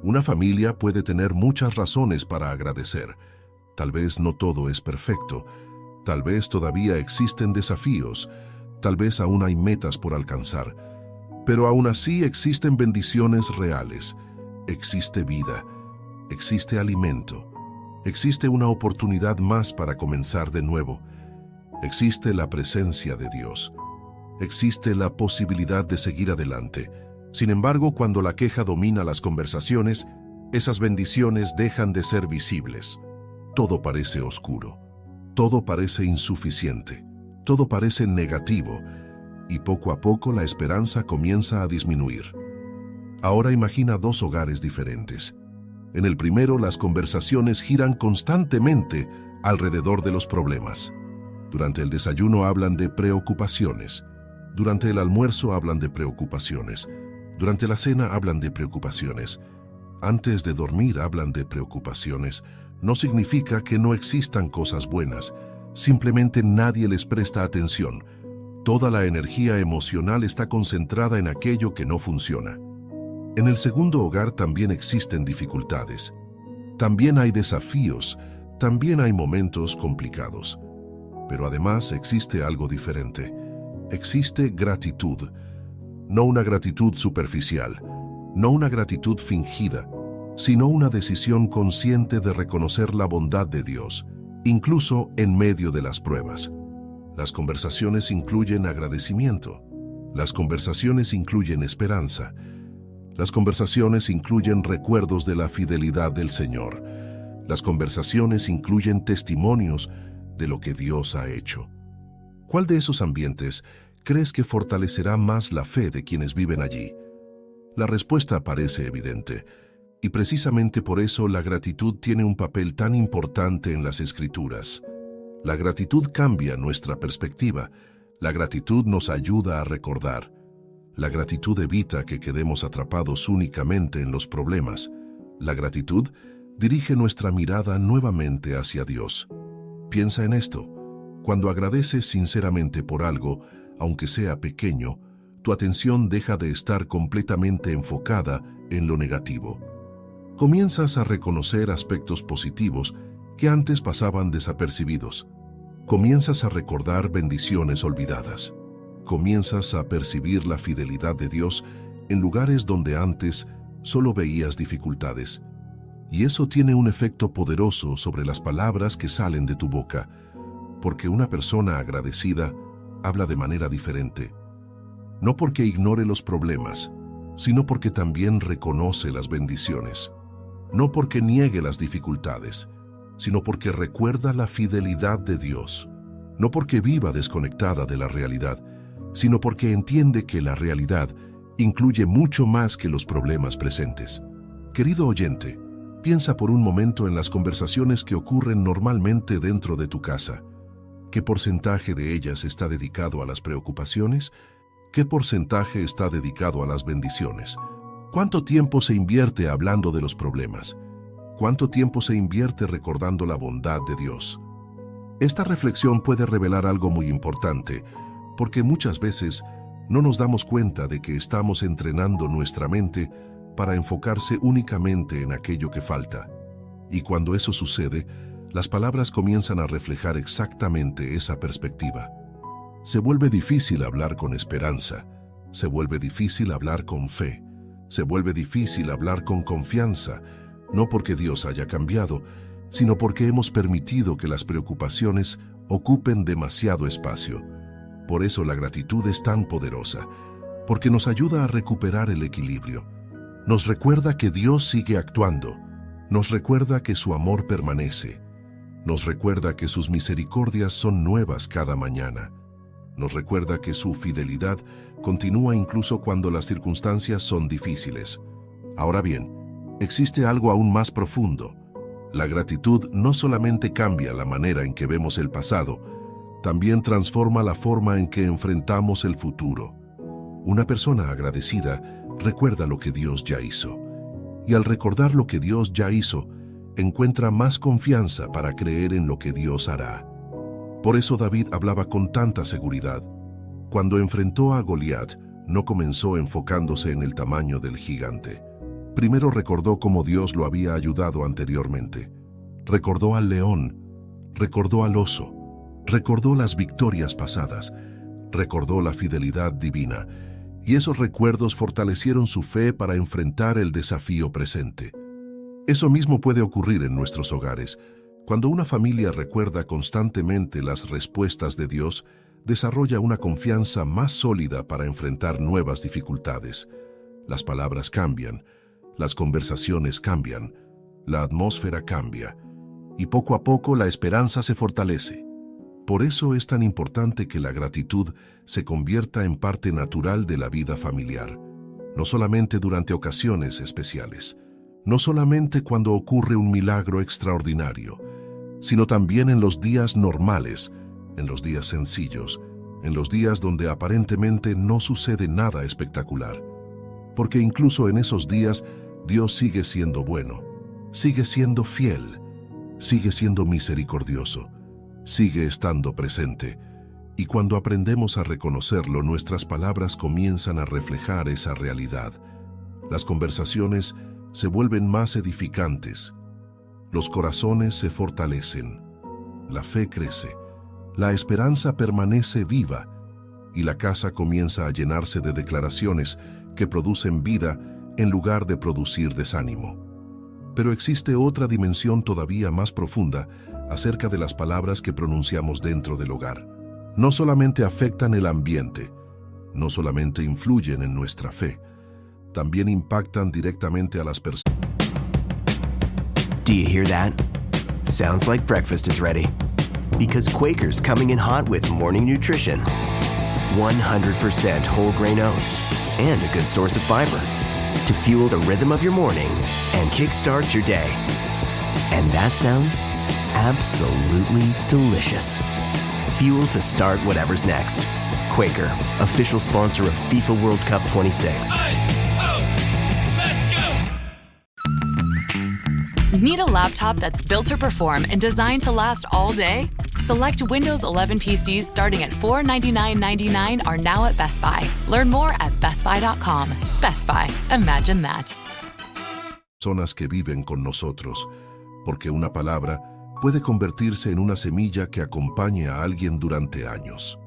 Una familia puede tener muchas razones para agradecer. Tal vez no todo es perfecto, tal vez todavía existen desafíos, tal vez aún hay metas por alcanzar, pero aún así existen bendiciones reales, existe vida, existe alimento, existe una oportunidad más para comenzar de nuevo, existe la presencia de Dios, existe la posibilidad de seguir adelante. Sin embargo, cuando la queja domina las conversaciones, esas bendiciones dejan de ser visibles. Todo parece oscuro, todo parece insuficiente, todo parece negativo, y poco a poco la esperanza comienza a disminuir. Ahora imagina dos hogares diferentes. En el primero, las conversaciones giran constantemente alrededor de los problemas. Durante el desayuno hablan de preocupaciones. Durante el almuerzo hablan de preocupaciones. Durante la cena hablan de preocupaciones. Antes de dormir hablan de preocupaciones. No significa que no existan cosas buenas. Simplemente nadie les presta atención. Toda la energía emocional está concentrada en aquello que no funciona. En el segundo hogar también existen dificultades. También hay desafíos. También hay momentos complicados. Pero además existe algo diferente. Existe gratitud. No una gratitud superficial, no una gratitud fingida, sino una decisión consciente de reconocer la bondad de Dios, incluso en medio de las pruebas. Las conversaciones incluyen agradecimiento. Las conversaciones incluyen esperanza. Las conversaciones incluyen recuerdos de la fidelidad del Señor. Las conversaciones incluyen testimonios de lo que Dios ha hecho. ¿Cuál de esos ambientes crees que fortalecerá más la fe de quienes viven allí? La respuesta parece evidente, y precisamente por eso la gratitud tiene un papel tan importante en las Escrituras. La gratitud cambia nuestra perspectiva. La gratitud nos ayuda a recordar. La gratitud evita que quedemos atrapados únicamente en los problemas. La gratitud dirige nuestra mirada nuevamente hacia Dios. Piensa en esto. Cuando agradeces sinceramente por algo, aunque sea pequeño, tu atención deja de estar completamente enfocada en lo negativo. Comienzas a reconocer aspectos positivos que antes pasaban desapercibidos. Comienzas a recordar bendiciones olvidadas. Comienzas a percibir la fidelidad de Dios en lugares donde antes solo veías dificultades. Y eso tiene un efecto poderoso sobre las palabras que salen de tu boca, porque una persona agradecida habla de manera diferente. No porque ignore los problemas, sino porque también reconoce las bendiciones. No porque niegue las dificultades, sino porque recuerda la fidelidad de Dios. No porque viva desconectada de la realidad, sino porque entiende que la realidad incluye mucho más que los problemas presentes. Querido oyente, piensa por un momento en las conversaciones que ocurren normalmente dentro de tu casa. ¿Qué porcentaje de ellas está dedicado a las preocupaciones? ¿Qué porcentaje está dedicado a las bendiciones? ¿Cuánto tiempo se invierte hablando de los problemas? ¿Cuánto tiempo se invierte recordando la bondad de Dios? Esta reflexión puede revelar algo muy importante, porque muchas veces no nos damos cuenta de que estamos entrenando nuestra mente para enfocarse únicamente en aquello que falta. Y cuando eso sucede, las palabras comienzan a reflejar exactamente esa perspectiva. Se vuelve difícil hablar con esperanza, se vuelve difícil hablar con fe, se vuelve difícil hablar con confianza, no porque Dios haya cambiado, sino porque hemos permitido que las preocupaciones ocupen demasiado espacio. Por eso la gratitud es tan poderosa, porque nos ayuda a recuperar el equilibrio. Nos recuerda que Dios sigue actuando, nos recuerda que su amor permanece, nos recuerda que sus misericordias son nuevas cada mañana, nos recuerda que su fidelidad continúa incluso cuando las circunstancias son difíciles. Ahora bien, existe algo aún más profundo. La gratitud no solamente cambia la manera en que vemos el pasado, también transforma la forma en que enfrentamos el futuro. Una persona agradecida recuerda lo que Dios ya hizo, y al recordar lo que Dios ya hizo, encuentra más confianza para creer en lo que Dios hará. Por eso David hablaba con tanta seguridad. Cuando enfrentó a Goliat, no comenzó enfocándose en el tamaño del gigante. Primero recordó cómo Dios lo había ayudado anteriormente. Recordó al león, recordó al oso, recordó las victorias pasadas, recordó la fidelidad divina, y esos recuerdos fortalecieron su fe para enfrentar el desafío presente. Eso mismo puede ocurrir en nuestros hogares. Cuando una familia recuerda constantemente las respuestas de Dios, desarrolla una confianza más sólida para enfrentar nuevas dificultades. Las palabras cambian, las conversaciones cambian, la atmósfera cambia, y poco a poco la esperanza se fortalece. Por eso es tan importante que la gratitud se convierta en parte natural de la vida familiar, no solamente durante ocasiones especiales, no solamente cuando ocurre un milagro extraordinario, sino también en los días normales, en los días sencillos, en los días donde aparentemente no sucede nada espectacular. Porque incluso en esos días, Dios sigue siendo bueno, sigue siendo fiel, sigue siendo misericordioso, sigue estando presente. Y cuando aprendemos a reconocerlo, nuestras palabras comienzan a reflejar esa realidad. Las conversaciones se vuelven más edificantes. Los corazones se fortalecen. La fe crece. La esperanza permanece viva. Y la casa comienza a llenarse de declaraciones que producen vida en lugar de producir desánimo. Pero existe otra dimensión todavía más profunda acerca de las palabras que pronunciamos dentro del hogar. No solamente afectan el ambiente, no solamente influyen en nuestra fe, también impactan directamente a las personas. Do you hear that? Sounds like breakfast is ready. Because Quaker's coming in hot with morning nutrition. 100% whole grain oats and a good source of fiber to fuel the rhythm of your morning and kickstart your day. And that sounds absolutely delicious. Fuel to start whatever's next. Quaker, official sponsor of FIFA World Cup 26. Need a laptop that's built to perform and designed to last all day? Select Windows 11 PCs starting at $499.99 are now at Best Buy. Learn more at bestbuy.com. Best Buy. Imagine that. Personas que viven con nosotros, porque una palabra puede convertirse en una semilla que acompañe a alguien durante años.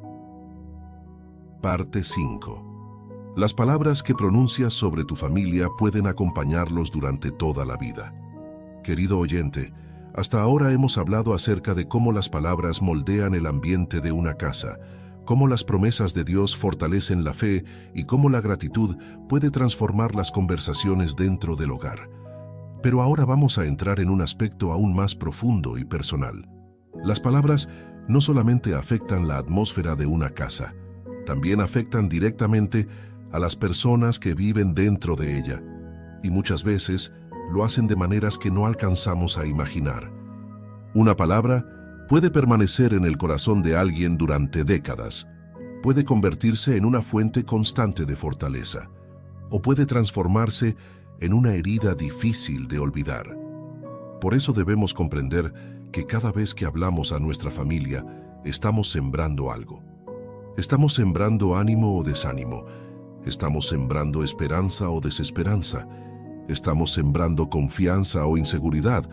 Parte 5. Las palabras que pronuncias sobre tu familia pueden acompañarlos durante toda la vida. Querido oyente, hasta ahora hemos hablado acerca de cómo las palabras moldean el ambiente de una casa, cómo las promesas de Dios fortalecen la fe y cómo la gratitud puede transformar las conversaciones dentro del hogar. Pero ahora vamos a entrar en un aspecto aún más profundo y personal. Las palabras no solamente afectan la atmósfera de una casa, también afectan directamente a las personas que viven dentro de ella, y muchas veces lo hacen de maneras que no alcanzamos a imaginar. Una palabra puede permanecer en el corazón de alguien durante décadas, puede convertirse en una fuente constante de fortaleza, o puede transformarse en una herida difícil de olvidar. Por eso debemos comprender que cada vez que hablamos a nuestra familia, estamos sembrando algo. Estamos sembrando ánimo o desánimo, estamos sembrando esperanza o desesperanza, estamos sembrando confianza o inseguridad,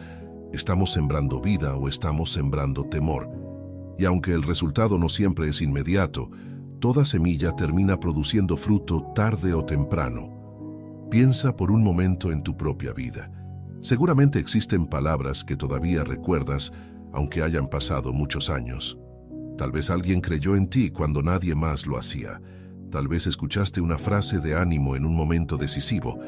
estamos sembrando vida o estamos sembrando temor. Y aunque el resultado no siempre es inmediato, toda semilla termina produciendo fruto tarde o temprano. Piensa por un momento en tu propia vida. Seguramente existen palabras que todavía recuerdas, aunque hayan pasado muchos años. Tal vez alguien creyó en ti cuando nadie más lo hacía. Tal vez escuchaste una frase de ánimo en un momento decisivo.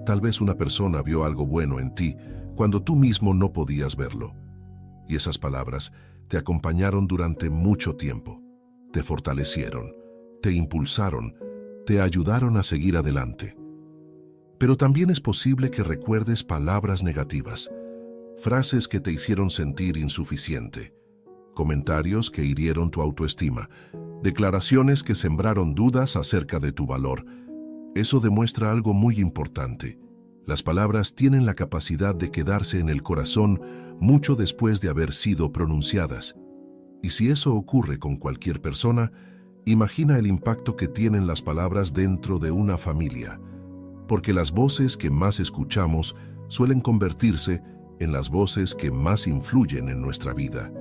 Tal vez una persona vio algo bueno en ti cuando tú mismo no podías verlo. Y esas palabras te acompañaron durante mucho tiempo. Te fortalecieron, te impulsaron, te ayudaron a seguir adelante. Pero también es posible que recuerdes palabras negativas, frases que te hicieron sentir insuficiente, comentarios que hirieron tu autoestima, declaraciones que sembraron dudas acerca de tu valor. Eso demuestra algo muy importante. Las palabras tienen la capacidad de quedarse en el corazón mucho después de haber sido pronunciadas. Y si eso ocurre con cualquier persona, imagina el impacto que tienen las palabras dentro de una familia. Porque las voces que más escuchamos suelen convertirse en las voces que más influyen en nuestra vida.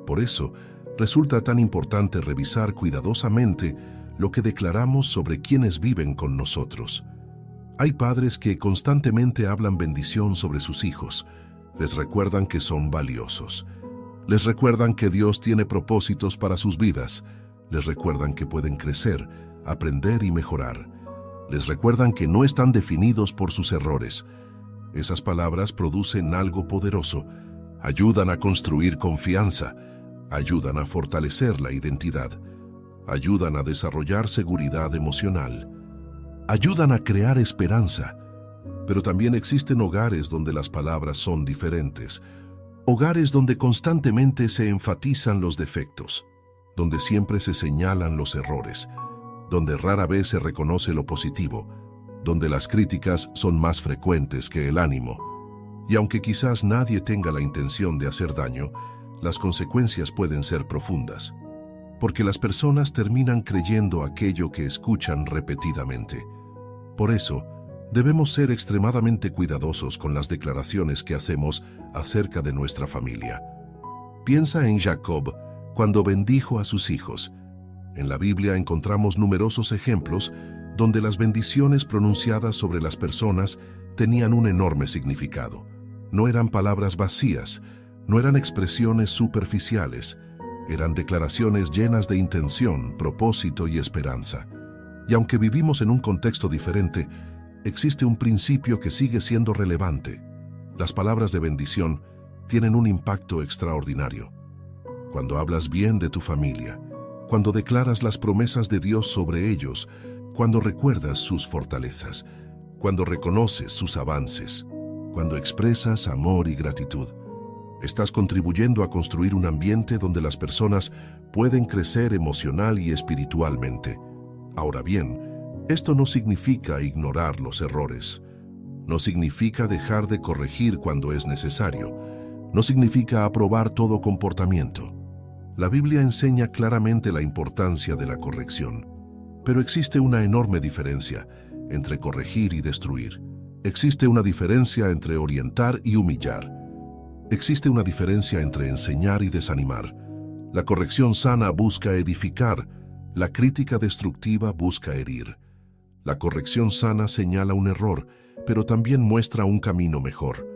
Por eso, resulta tan importante revisar cuidadosamente lo que declaramos sobre quienes viven con nosotros. Hay padres que constantemente hablan bendición sobre sus hijos, les recuerdan que son valiosos, les recuerdan que Dios tiene propósitos para sus vidas, les recuerdan que pueden crecer, aprender y mejorar. Les recuerdan que no están definidos por sus errores. Esas palabras producen algo poderoso, ayudan a construir confianza, ayudan a fortalecer la identidad, ayudan a desarrollar seguridad emocional, ayudan a crear esperanza. Pero también existen hogares donde las palabras son diferentes, hogares donde constantemente se enfatizan los defectos, donde siempre se señalan los errores, donde rara vez se reconoce lo positivo, donde las críticas son más frecuentes que el ánimo. Y aunque quizás nadie tenga la intención de hacer daño, las consecuencias pueden ser profundas, porque las personas terminan creyendo aquello que escuchan repetidamente. Por eso, debemos ser extremadamente cuidadosos con las declaraciones que hacemos acerca de nuestra familia. Piensa en Jacob cuando bendijo a sus hijos. En la Biblia encontramos numerosos ejemplos donde las bendiciones pronunciadas sobre las personas tenían un enorme significado. No eran palabras vacías, no eran expresiones superficiales, eran declaraciones llenas de intención, propósito y esperanza. Y aunque vivimos en un contexto diferente, existe un principio que sigue siendo relevante. Las palabras de bendición tienen un impacto extraordinario. Cuando hablas bien de tu familia, cuando declaras las promesas de Dios sobre ellos, cuando recuerdas sus fortalezas, cuando reconoces sus avances, cuando expresas amor y gratitud, Estás contribuyendo a construir un ambiente donde las personas pueden crecer emocional y espiritualmente. Ahora bien, esto no significa ignorar los errores. No significa dejar de corregir cuando es necesario. No significa aprobar todo comportamiento. La Biblia enseña claramente la importancia de la corrección. Pero existe una enorme diferencia entre corregir y destruir. Existe una diferencia entre orientar y humillar. Existe una diferencia entre enseñar y desanimar. La corrección sana busca edificar. La crítica destructiva busca herir. La corrección sana señala un error, pero también muestra un camino mejor.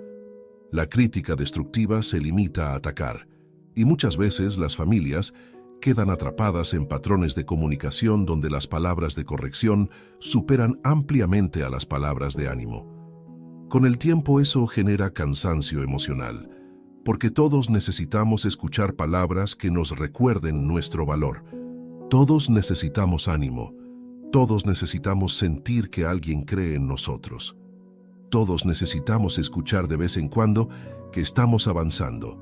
La crítica destructiva se limita a atacar, y muchas veces las familias quedan atrapadas en patrones de comunicación donde las palabras de corrección superan ampliamente a las palabras de ánimo. Con el tiempo eso genera cansancio emocional, porque todos necesitamos escuchar palabras que nos recuerden nuestro valor. Todos necesitamos ánimo. Todos necesitamos sentir que alguien cree en nosotros. Todos necesitamos escuchar de vez en cuando que estamos avanzando.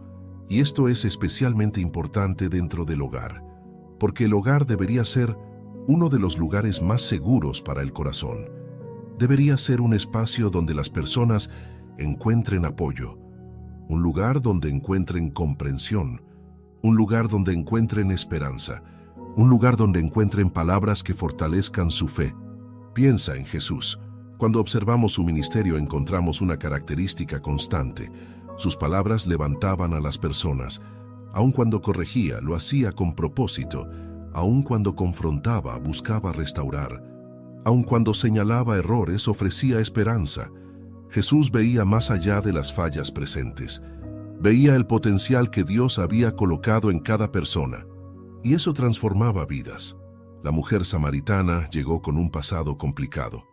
Y esto es especialmente importante dentro del hogar, porque el hogar debería ser uno de los lugares más seguros para el corazón. Debería ser un espacio donde las personas encuentren apoyo, un lugar donde encuentren comprensión, un lugar donde encuentren esperanza, un lugar donde encuentren palabras que fortalezcan su fe. Piensa en Jesús. Cuando observamos su ministerio encontramos una característica constante. Sus palabras levantaban a las personas. Aun cuando corregía, lo hacía con propósito. Aun cuando confrontaba, buscaba restaurar. Aun cuando señalaba errores, ofrecía esperanza. Jesús veía más allá de las fallas presentes. Veía el potencial que Dios había colocado en cada persona. Y eso transformaba vidas. La mujer samaritana llegó con un pasado complicado,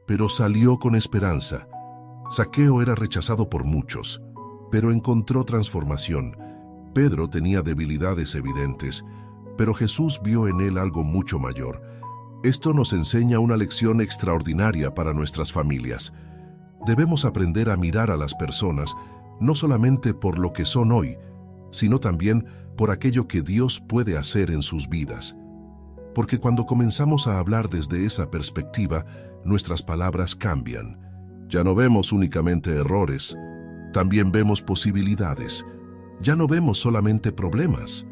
pero salió con esperanza. Zaqueo era rechazado por muchos, pero encontró transformación. Pedro tenía debilidades evidentes, pero Jesús vio en él algo mucho mayor. Esto nos enseña una lección extraordinaria para nuestras familias. Debemos aprender a mirar a las personas no solamente por lo que son hoy, sino también por aquello que Dios puede hacer en sus vidas. Porque cuando comenzamos a hablar desde esa perspectiva, nuestras palabras cambian. Ya no vemos únicamente errores, también vemos posibilidades. Ya no vemos solamente problemas,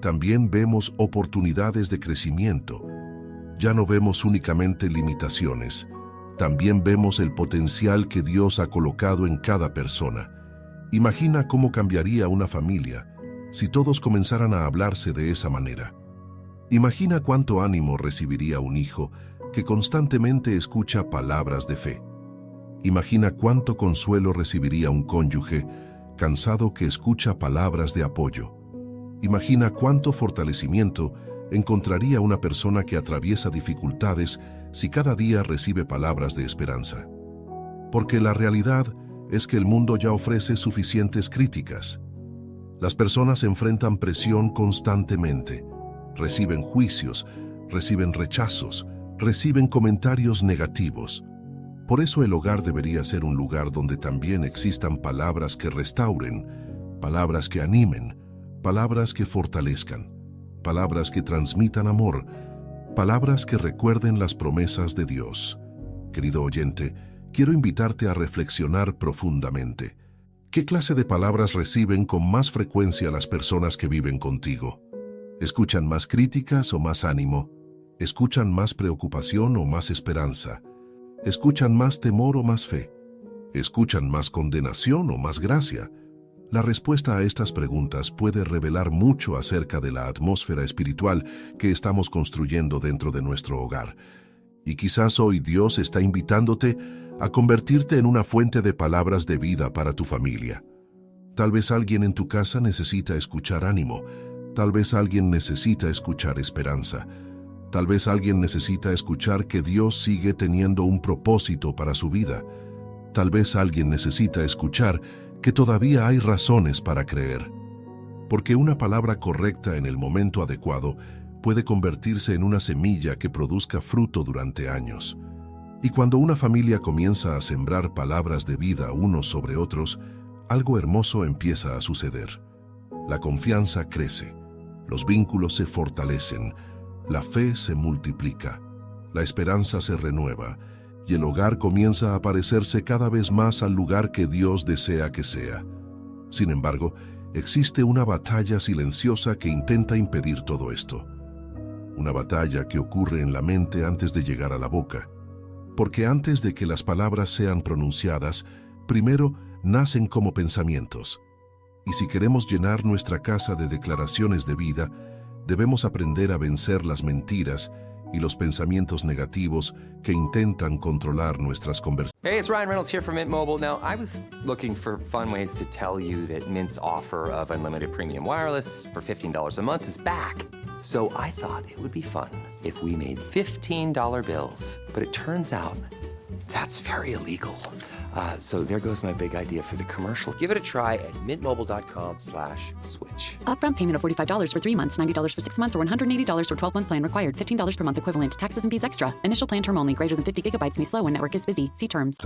también vemos oportunidades de crecimiento. Ya no vemos únicamente limitaciones, también vemos el potencial que Dios ha colocado en cada persona. Imagina cómo cambiaría una familia si todos comenzaran a hablarse de esa manera. Imagina cuánto ánimo recibiría un hijo que constantemente escucha palabras de fe. Imagina cuánto consuelo recibiría un cónyuge cansado que escucha palabras de apoyo. Imagina cuánto fortalecimiento encontraría una persona que atraviesa dificultades si cada día recibe palabras de esperanza. Porque la realidad es que el mundo ya ofrece suficientes críticas. Las personas enfrentan presión constantemente, reciben juicios, reciben rechazos, reciben comentarios negativos. Por eso el hogar debería ser un lugar donde también existan palabras que restauren, palabras que animen, palabras que fortalezcan, palabras que transmitan amor, palabras que recuerden las promesas de Dios. Querido oyente, quiero invitarte a reflexionar profundamente. ¿Qué clase de palabras reciben con más frecuencia las personas que viven contigo? ¿Escuchan más críticas o más ánimo? ¿Escuchan más preocupación o más esperanza? ¿Escuchan más temor o más fe? ¿Escuchan más condenación o más gracia? La respuesta a estas preguntas puede revelar mucho acerca de la atmósfera espiritual que estamos construyendo dentro de nuestro hogar. Y quizás hoy Dios está invitándote a convertirte en una fuente de palabras de vida para tu familia. Tal vez alguien en tu casa necesita escuchar ánimo. Tal vez alguien necesita escuchar esperanza. Tal vez alguien necesita escuchar que Dios sigue teniendo un propósito para su vida. Tal vez alguien necesita escuchar que todavía hay razones para creer. Porque una palabra correcta en el momento adecuado puede convertirse en una semilla que produzca fruto durante años. Y cuando una familia comienza a sembrar palabras de vida unos sobre otros, algo hermoso empieza a suceder. La confianza crece, los vínculos se fortalecen, la fe se multiplica, la esperanza se renueva y el hogar comienza a parecerse cada vez más al lugar que Dios desea que sea. Sin embargo, existe una batalla silenciosa que intenta impedir todo esto. Una batalla que ocurre en la mente antes de llegar a la boca. Porque antes de que las palabras sean pronunciadas, primero nacen como pensamientos. Y si queremos llenar nuestra casa de declaraciones de vida, debemos aprender a vencer las mentiras y los pensamientos negativos que intentan controlar nuestras conversaciones. Hey, it's Ryan Reynolds here from Mint Mobile. Now, I was looking for fun ways to tell you that Mint's offer of unlimited premium wireless for $15 a month is back. So I thought it would be fun if we made $15 bills. But it turns out that's very illegal. So there goes my big idea for the commercial. Give it a try at mintmobile.com/switch. Upfront payment of $45 for 3 months, $90 for 6 months, or $180 for 12-month plan required. $15 per month equivalent. Taxes and fees extra. Initial plan term only. Greater than 50 gigabytes may slow when network is busy. See terms.